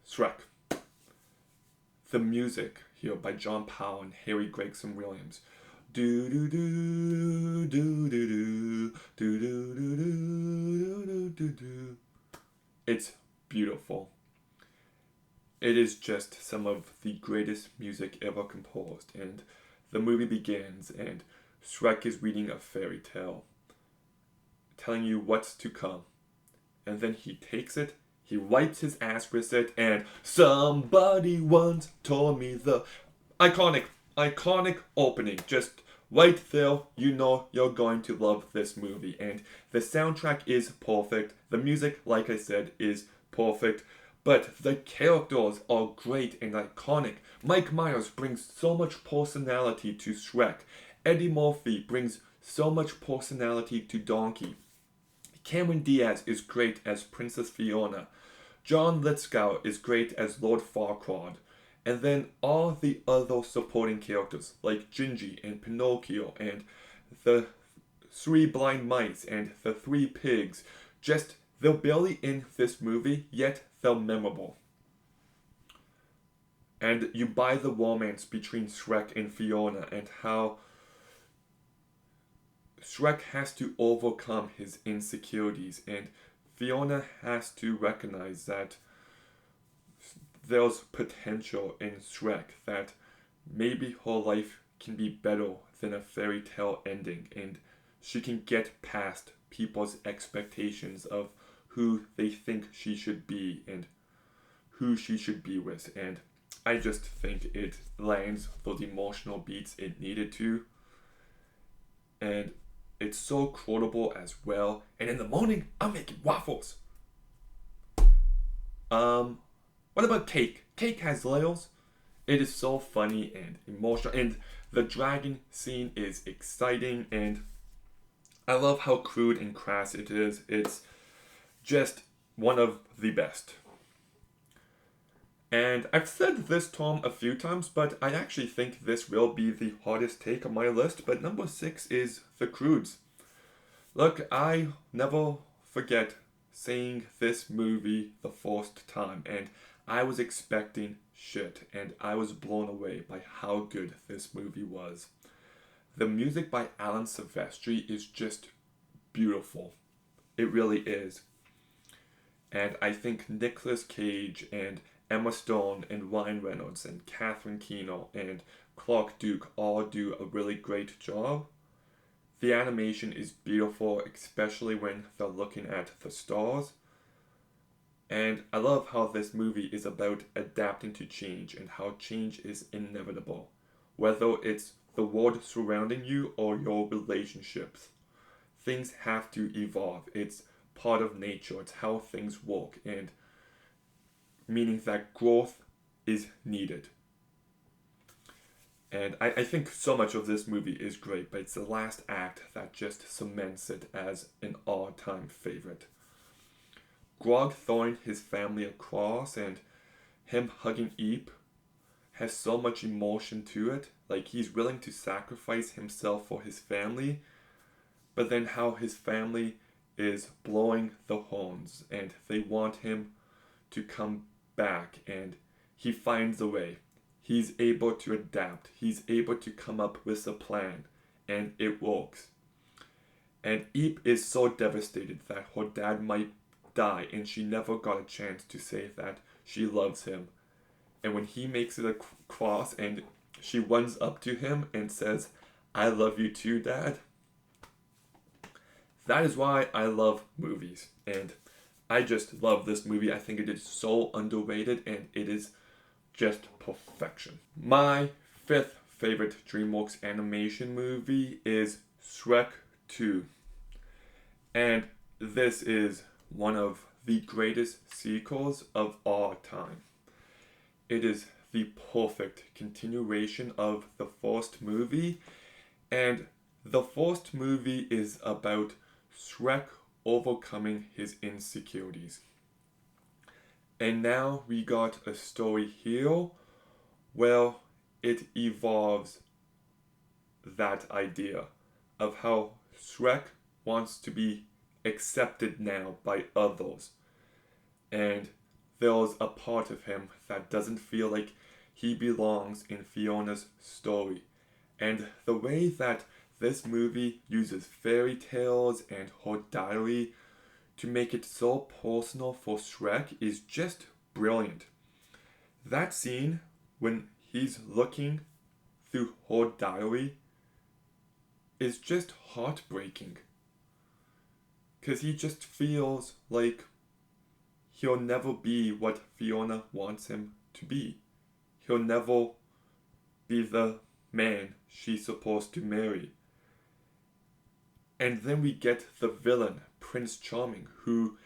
Shrek. The music here by John Powell and Harry Gregson Williams. Do do do do do do do do do do do do. It's beautiful. It is just some of the greatest music ever composed, and the movie begins, and Shrek is reading a fairy tale, telling you what's to come. And then he takes it, he wipes his ass with it, and somebody once told me the iconic opening. Just right there, you know you're going to love this movie. And the soundtrack is perfect. The music, like I said, is perfect. But the characters are great and iconic. Mike Myers brings so much personality to Shrek. Eddie Murphy brings so much personality to Donkey. Cameron Diaz is great as Princess Fiona. John Lithgow is great as Lord Farquaad. And then all the other supporting characters like Gingy and Pinocchio and the three blind mice and the three pigs, just they're barely in this movie, yet they're memorable. And you buy the romance between Shrek and Fiona and how Shrek has to overcome his insecurities, and Fiona has to recognize that there's potential in Shrek, that maybe her life can be better than a fairy tale ending, and she can get past people's expectations of who they think she should be and who she should be with. And I just think it lands those emotional beats it needed to. And it's so quotable as well. And in the morning, I'm making waffles. What about Cake? Cake has layers. It is so funny and emotional, and the dragon scene is exciting, and I love how crude and crass it is. It's just one of the best. And I've said this term a few times, but I actually think this will be the hardest take on my list. But number 6 is The Croods. Look, I never forget seeing this movie the first time, and I was expecting shit, and I was blown away by how good this movie was. The music by Alan Silvestri is just beautiful. It really is. And I think Nicolas Cage and Emma Stone and Ryan Reynolds and Catherine Keener and Clark Duke all do a really great job. The animation is beautiful, especially when they're looking at the stars. And I love how this movie is about adapting to change and how change is inevitable, whether it's the world surrounding you or your relationships. Things have to evolve. It's part of nature. It's how things work, and meaning that growth is needed. And I think so much of this movie is great, but it's the last act that just cements it as an all-time favorite. Grog throwing his family across and him hugging Eep has so much emotion to it. Like, he's willing to sacrifice himself for his family, but then how his family is blowing the horns and they want him to come back, and he finds a way. He's able to adapt. He's able to come up with a plan, and it works. And Eep is so devastated that her dad might die, and she never got a chance to say that she loves him. And when he makes it across and she runs up to him and says, "I love you too, Dad." That is why I love movies. And I just love this movie. I think it is so underrated, and it is just perfection. My 5th favorite DreamWorks animation movie is Shrek 2. And this is one of the greatest sequels of all time. It is the perfect continuation of the first movie, and the first movie is about Shrek overcoming his insecurities. And now we got a story here where it evolves that idea of how Shrek wants to be accepted now by others. And there's a part of him that doesn't feel like he belongs in Fiona's story. And the way that this movie uses fairy tales and her diary to make it so personal for Shrek is just brilliant. That scene when he's looking through her diary is just heartbreaking. Because he just feels like he'll never be what Fiona wants him to be. He'll never be the man she's supposed to marry. And then we get the villain, Prince Charming, who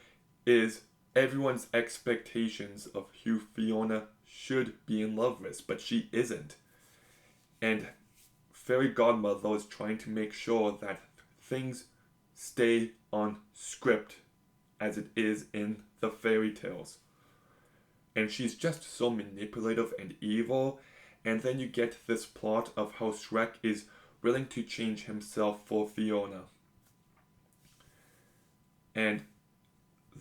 is everyone's expectations of who Fiona should be in love with, but she isn't. And fairy godmother is trying to make sure that things stay on script as it is in the fairy tales. And she's just so manipulative and evil. And then you get this plot of how Shrek is willing to change himself for Fiona. And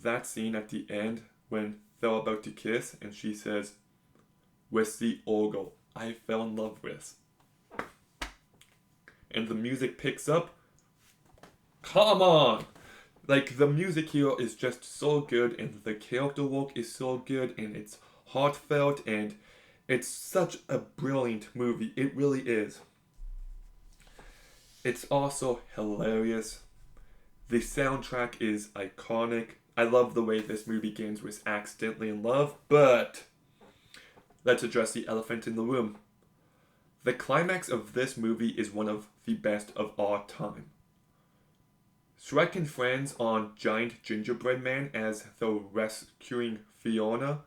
that scene at the end when they're about to kiss and she says, "With the ogre I fell in love with." And the music picks up. Come on! Like, the music here is just so good, and the character work is so good, and it's heartfelt, and it's such a brilliant movie. It really is. It's also hilarious. The soundtrack is iconic. I love the way this movie begins with "Accidentally in Love," but let's address the elephant in the room. The climax of this movie is one of the best of our time. Shrek and friends on Giant Gingerbread Man as they're rescuing Fiona,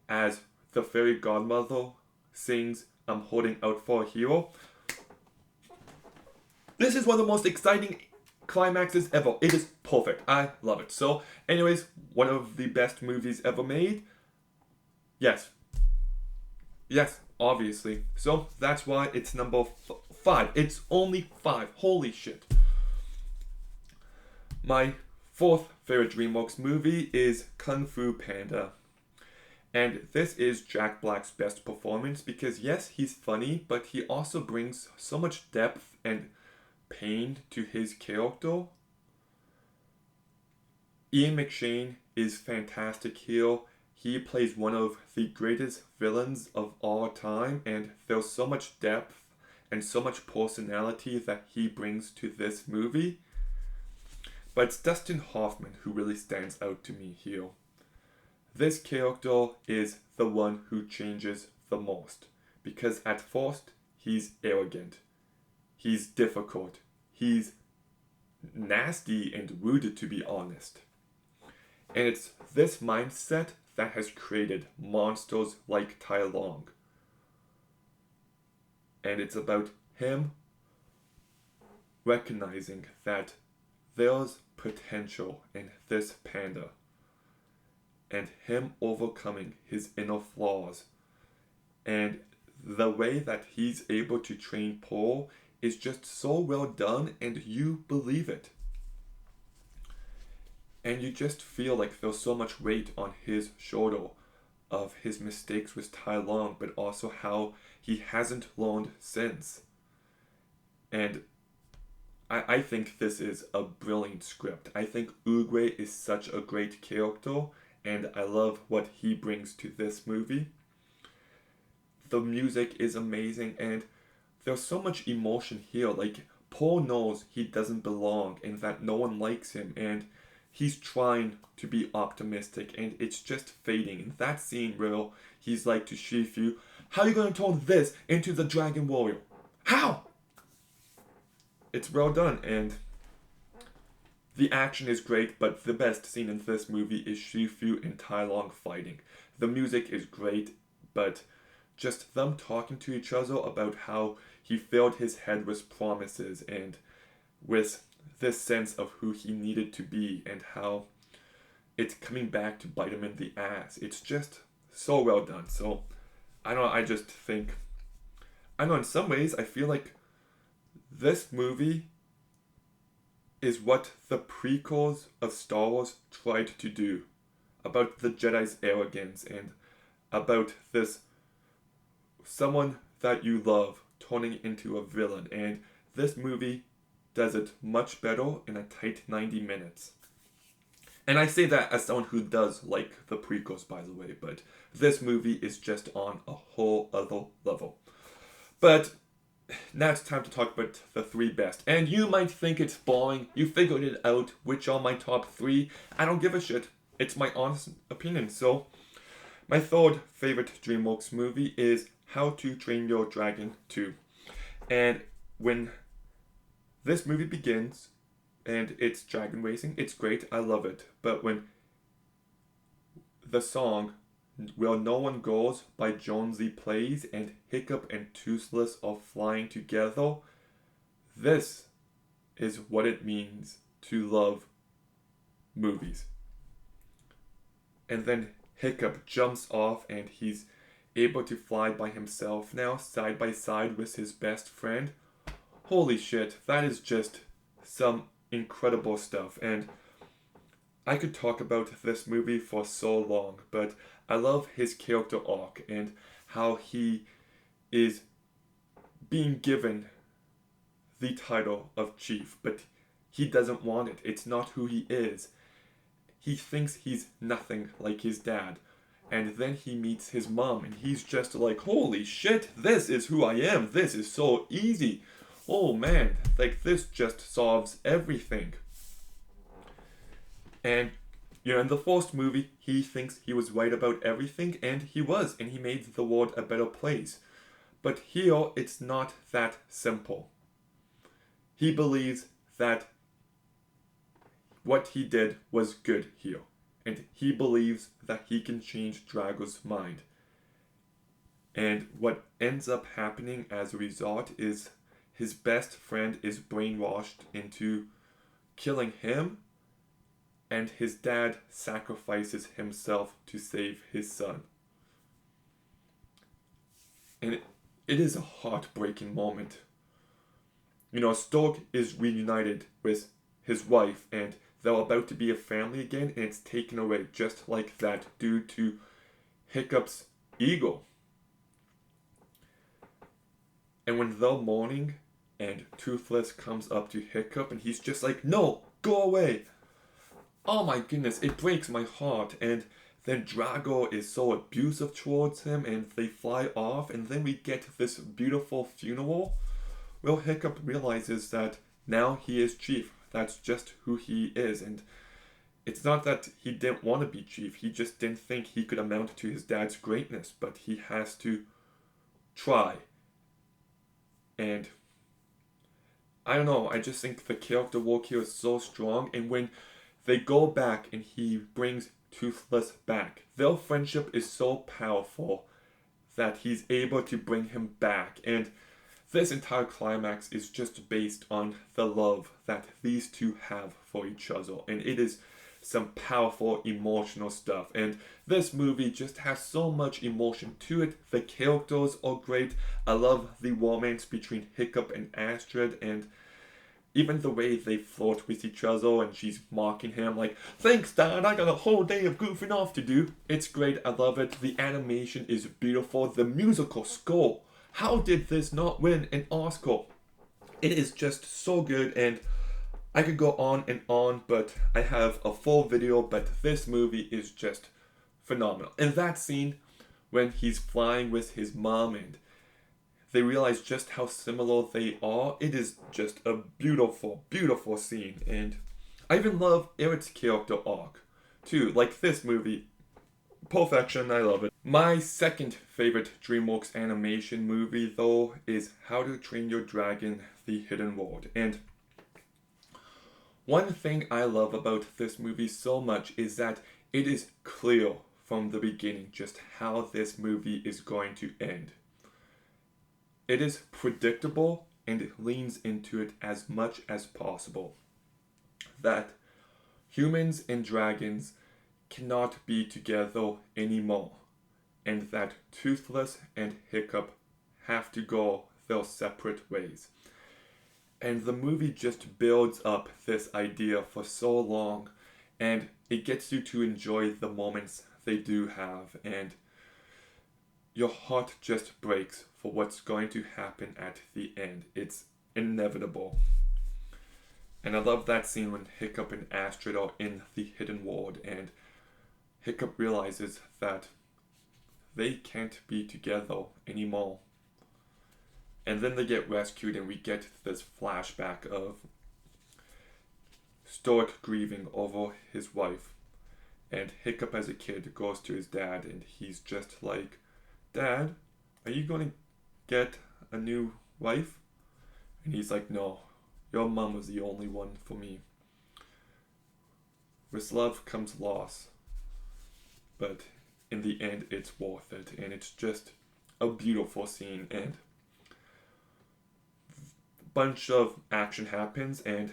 as the fairy godmother sings "I'm holding out for a hero." This is one of the most exciting climaxes ever. It is perfect. I love it. So, anyways, one of the best movies ever made? Yes. Yes, obviously. So, that's why it's number 5. It's only 5. Holy shit. My 4th favorite DreamWorks movie is Kung Fu Panda. And this is Jack Black's best performance because, yes, he's funny, but he also brings so much depth and pain to his character. Ian McShane is fantastic here. He plays one of the greatest villains of all time, and there's so much depth and so much personality that he brings to this movie. But it's Dustin Hoffman who really stands out to me here. This character is the one who changes the most, because at first he's arrogant, he's difficult, he's nasty and rude, to be honest. And it's this mindset that has created monsters like Tai Lung. And it's about him recognizing that there's potential in this panda, and him overcoming his inner flaws. And the way that he's able to train Paul is just so well done, and you believe it. And you just feel like there's so much weight on his shoulder of his mistakes with Tai Lung, but also how he hasn't learned since. And I think this is a brilliant script. I think Uguay is such a great character, and I love what he brings to this movie. The music is amazing, and there's so much emotion here. Like, Paul knows he doesn't belong and that no one likes him, and he's trying to be optimistic, and it's just fading. In that scene where he's like to Shifu, "How are you going to turn this into the Dragon Warrior? How?" It's well done, and the action is great, but the best scene in this movie is Shifu and Tai Lung fighting. The music is great, but just them talking to each other about how he filled his head with promises and with this sense of who he needed to be, and how it's coming back to bite him in the ass. It's just so well done. So, I don't know, I just think, I don't know, in some ways, I feel like this movie is what the prequels of Star Wars tried to do, about the Jedi's arrogance and about this someone that you love turning into a villain, and this movie does it much better in a tight 90 minutes. And I say that as someone who does like the prequels, by the way, but this movie is just on a whole other level. But now it's time to talk about the 3 best. And you might think it's boring. You figured it out, which are my top 3. I don't give a shit. It's my honest opinion. So, my 3rd favorite DreamWorks movie is How to Train Your Dragon 2. And when this movie begins, and it's dragon racing, it's great, I love it. But when the song Where No One Goes by Jonesy Plays and Hiccup and Toothless are flying together, this is what it means to love movies. And then Hiccup jumps off and he's able to fly by himself now, side by side with his best friend. Holy shit, that is just some incredible stuff. And I could talk about this movie for so long, but I love his character arc and how he is being given the title of chief, but he doesn't want it. It's not who he is. He thinks he's nothing like his dad. And then he meets his mom, and he's just like, holy shit, this is who I am. This is so easy. Oh man, like this just solves everything. And, in the first movie, he thinks he was right about everything, and he was, and he made the world a better place. But here, it's not that simple. He believes that what he did was good here, and he believes that he can change Drago's mind. And what ends up happening as a result is his best friend is brainwashed into killing him, and his dad sacrifices himself to save his son. And it is a heartbreaking moment. Stork is reunited with his wife, and they're about to be a family again, and it's taken away just like that due to Hiccup's ego. And when they're mourning, and Toothless comes up to Hiccup, and he's just like, no, go away. Oh my goodness, it breaks my heart. And then Drago is so abusive towards him, and they fly off, and then we get this beautiful funeral. Well, Hiccup realizes that now he is chief. That's just who he is, and it's not that he didn't want to be chief. He just didn't think he could amount to his dad's greatness, but he has to try. And I don't know, I just think the character work here is so strong, and when they go back and he brings Toothless back, their friendship is so powerful that he's able to bring him back. And this entire climax is just based on the love that these two have for each other, and it is some powerful emotional stuff. And this movie just has so much emotion to it. The characters are great. I love the romance between Hiccup and Astrid, and even the way they flirt with each other, and she's mocking him like, thanks dad, I got a whole day of goofing off to do. It's great, I love it. The animation is beautiful. The musical score, how did this not win an Oscar? It is just so good, and I could go on and on, but I have a full video, but this movie is just phenomenal. And that scene when he's flying with his mom and they realize just how similar they are, it is just a beautiful, beautiful scene. And I even love Eric's character arc too. Like this movie, perfection, I love it. My second favorite DreamWorks animation movie though is How to Train Your Dragon: The Hidden World. And one thing I love about this movie so much is that it is clear from the beginning just how this movie is going to end. It is predictable, and it leans into it as much as possible. That humans and dragons cannot be together anymore, and that Toothless and Hiccup have to go their separate ways. And the movie just builds up this idea for so long, and it gets you to enjoy the moments they do have, and your heart just breaks for what's going to happen at the end. It's inevitable. And I love that scene when Hiccup and Astrid are in the hidden world, and Hiccup realizes that they can't be together anymore. And then they get rescued, and we get this flashback of Stork grieving over his wife. And Hiccup as a kid goes to his dad, and he's just like, Dad, are you going to get a new wife? And he's like, no, your mom was the only one for me. With love comes loss. But in the end, it's worth it. And it's just a beautiful scene. And a bunch of action happens. And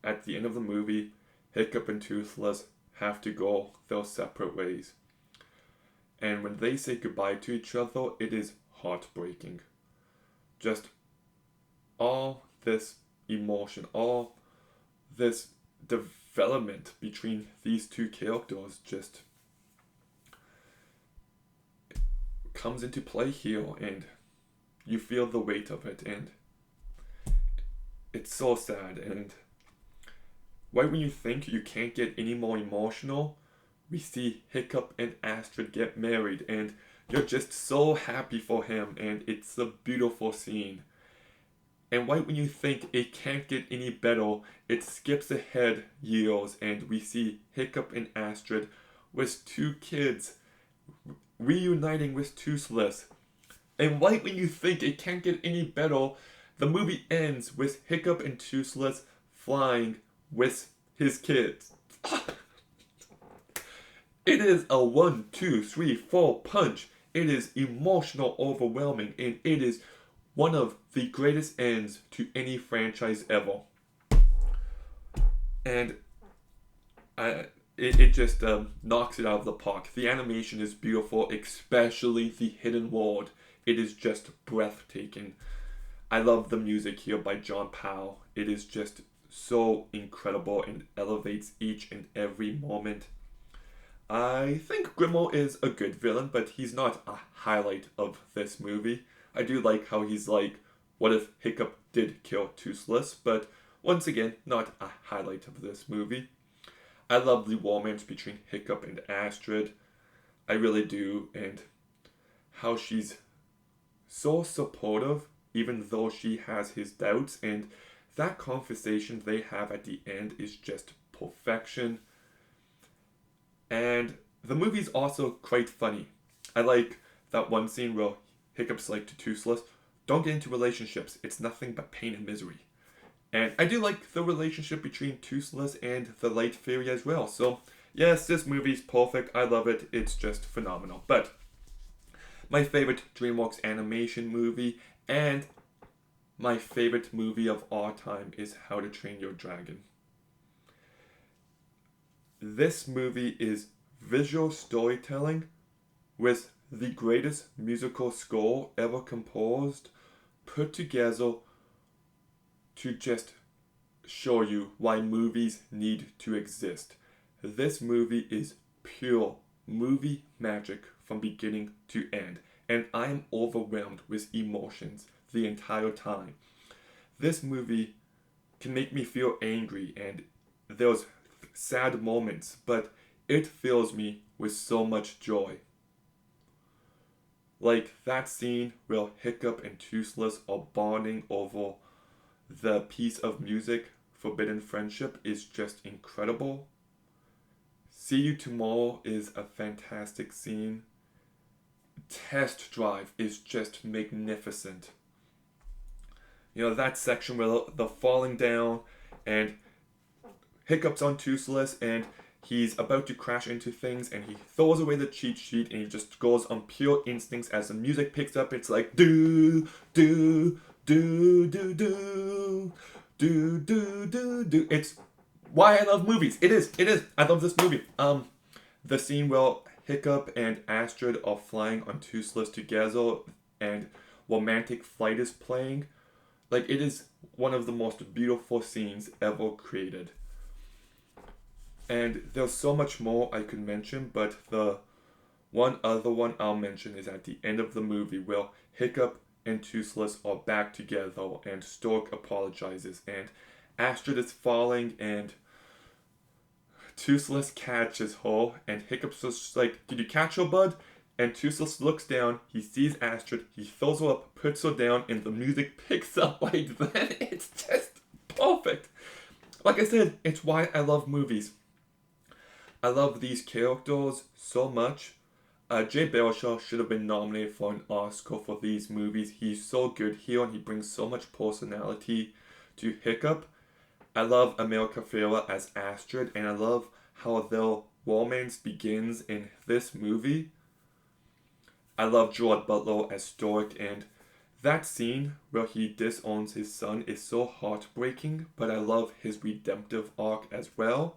at the end of the movie, Hiccup and Toothless have to go their separate ways. And when they say goodbye to each other, it is heartbreaking. Just all this emotion, all this development between these two characters just comes into play here, and you feel the weight of it, and it's so sad. And right when you think you can't get any more emotional, we see Hiccup and Astrid get married, and you're just so happy for him, and it's a beautiful scene. And right when you think it can't get any better, it skips ahead years, and we see Hiccup and Astrid with 2 kids reuniting with Toothless. And right when you think it can't get any better, the movie ends with Hiccup and Toothless flying with his kids. It is a 1, 2, 3, 4 punch. It is emotional, overwhelming, and it is one of the greatest ends to any franchise ever. And it just knocks it out of the park. The animation is beautiful, especially the hidden world. It is just breathtaking. I love the music here by John Powell. It is just so incredible and elevates each and every moment. I think Grimmo is a good villain, but he's not a highlight of this movie. I do like how he's like, what if Hiccup did kill Toothless? But once again, not a highlight of this movie. I love the romance between Hiccup and Astrid. I really do. And how she's so supportive, even though she has his doubts. And that conversation they have at the end is just perfection. And the movie's also quite funny. I like that one scene where Hiccup's like to Toothless, don't get into relationships. It's nothing but pain and misery. And I do like the relationship between Toothless and the Light Fairy as well. So, yes, this movie's perfect. I love it. It's just phenomenal. But my favorite DreamWorks Animation movie and my favorite movie of all time is How to Train Your Dragon. This movie is visual storytelling with the greatest musical score ever composed, put together to just show you why movies need to exist. This movie is pure movie magic from beginning to end, and I am overwhelmed with emotions the entire time. This movie can make me feel angry, and there's sad moments, but it fills me with so much joy. Like that scene where Hiccup and Toothless are bonding over the piece of music, Forbidden Friendship, is just incredible. See You Tomorrow is a fantastic scene. Test Drive is just magnificent. You know, that section where they're falling down and Hiccup's on Toothless and he's about to crash into things and he throws away the cheat sheet and he just goes on pure instincts as the music picks up. It's like do, do, do, do, do, do, do, do, do. It's why I love movies. It is. I love this movie. The scene where Hiccup and Astrid are flying on Toothless together and Romantic Flight is playing. Like, it is one of the most beautiful scenes ever created. And there's so much more I could mention, but the one other one I'll mention is at the end of the movie where Hiccup and Toothless are back together and Stork apologizes and Astrid is falling and Toothless catches her and Hiccup's just like, did you catch her, bud? And Toothless looks down, he sees Astrid, he throws her up, puts her down, and the music picks up right then. It's just perfect. Like I said, it's why I love movies. I love these characters so much. Jay Baruchel should have been nominated for an Oscar for these movies. He's so good here and he brings so much personality to Hiccup. I love America Ferrera as Astrid and I love how they're romance begins in this movie. I love Gerard Butler as Stork, and that scene where he disowns his son is so heartbreaking, but I love his redemptive arc as well.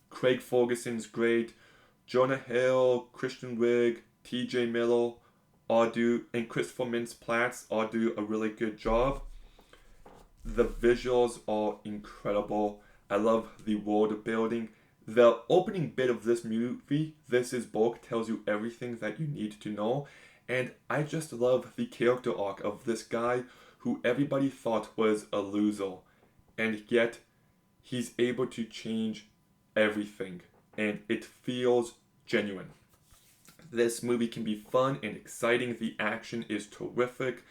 Craig Ferguson's great. Jonah Hill, Christian Wiig, TJ Miller and Christopher Mintz-Plasse all do a really good job. The visuals are incredible. I love the world building. The opening bit of this movie, This Is Book, tells you everything that you need to know. And I just love the character arc of this guy who everybody thought was a loser. And yet, he's able to change everything. And it feels genuine. This movie can be fun and exciting. The action is terrific.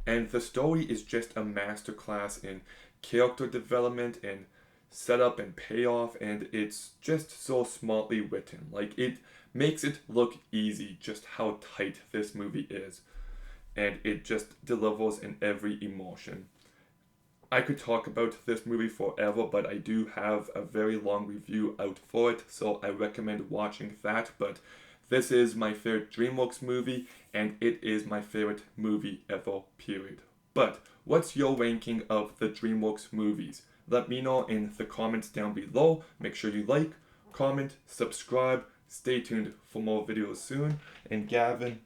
And the story is just a masterclass in character development and setup and payoff, and it's just so smartly written. Like, it makes it look easy just how tight this movie is, and it just delivers in every emotion. I could talk about this movie forever, but I do have a very long review out for it, so I recommend watching that. But this is my favorite DreamWorks movie, and it is my favorite movie ever, period. But what's your ranking of the DreamWorks movies? Let me know in the comments down below. Make sure you like, comment, subscribe. Stay tuned for more videos soon. And Gavin,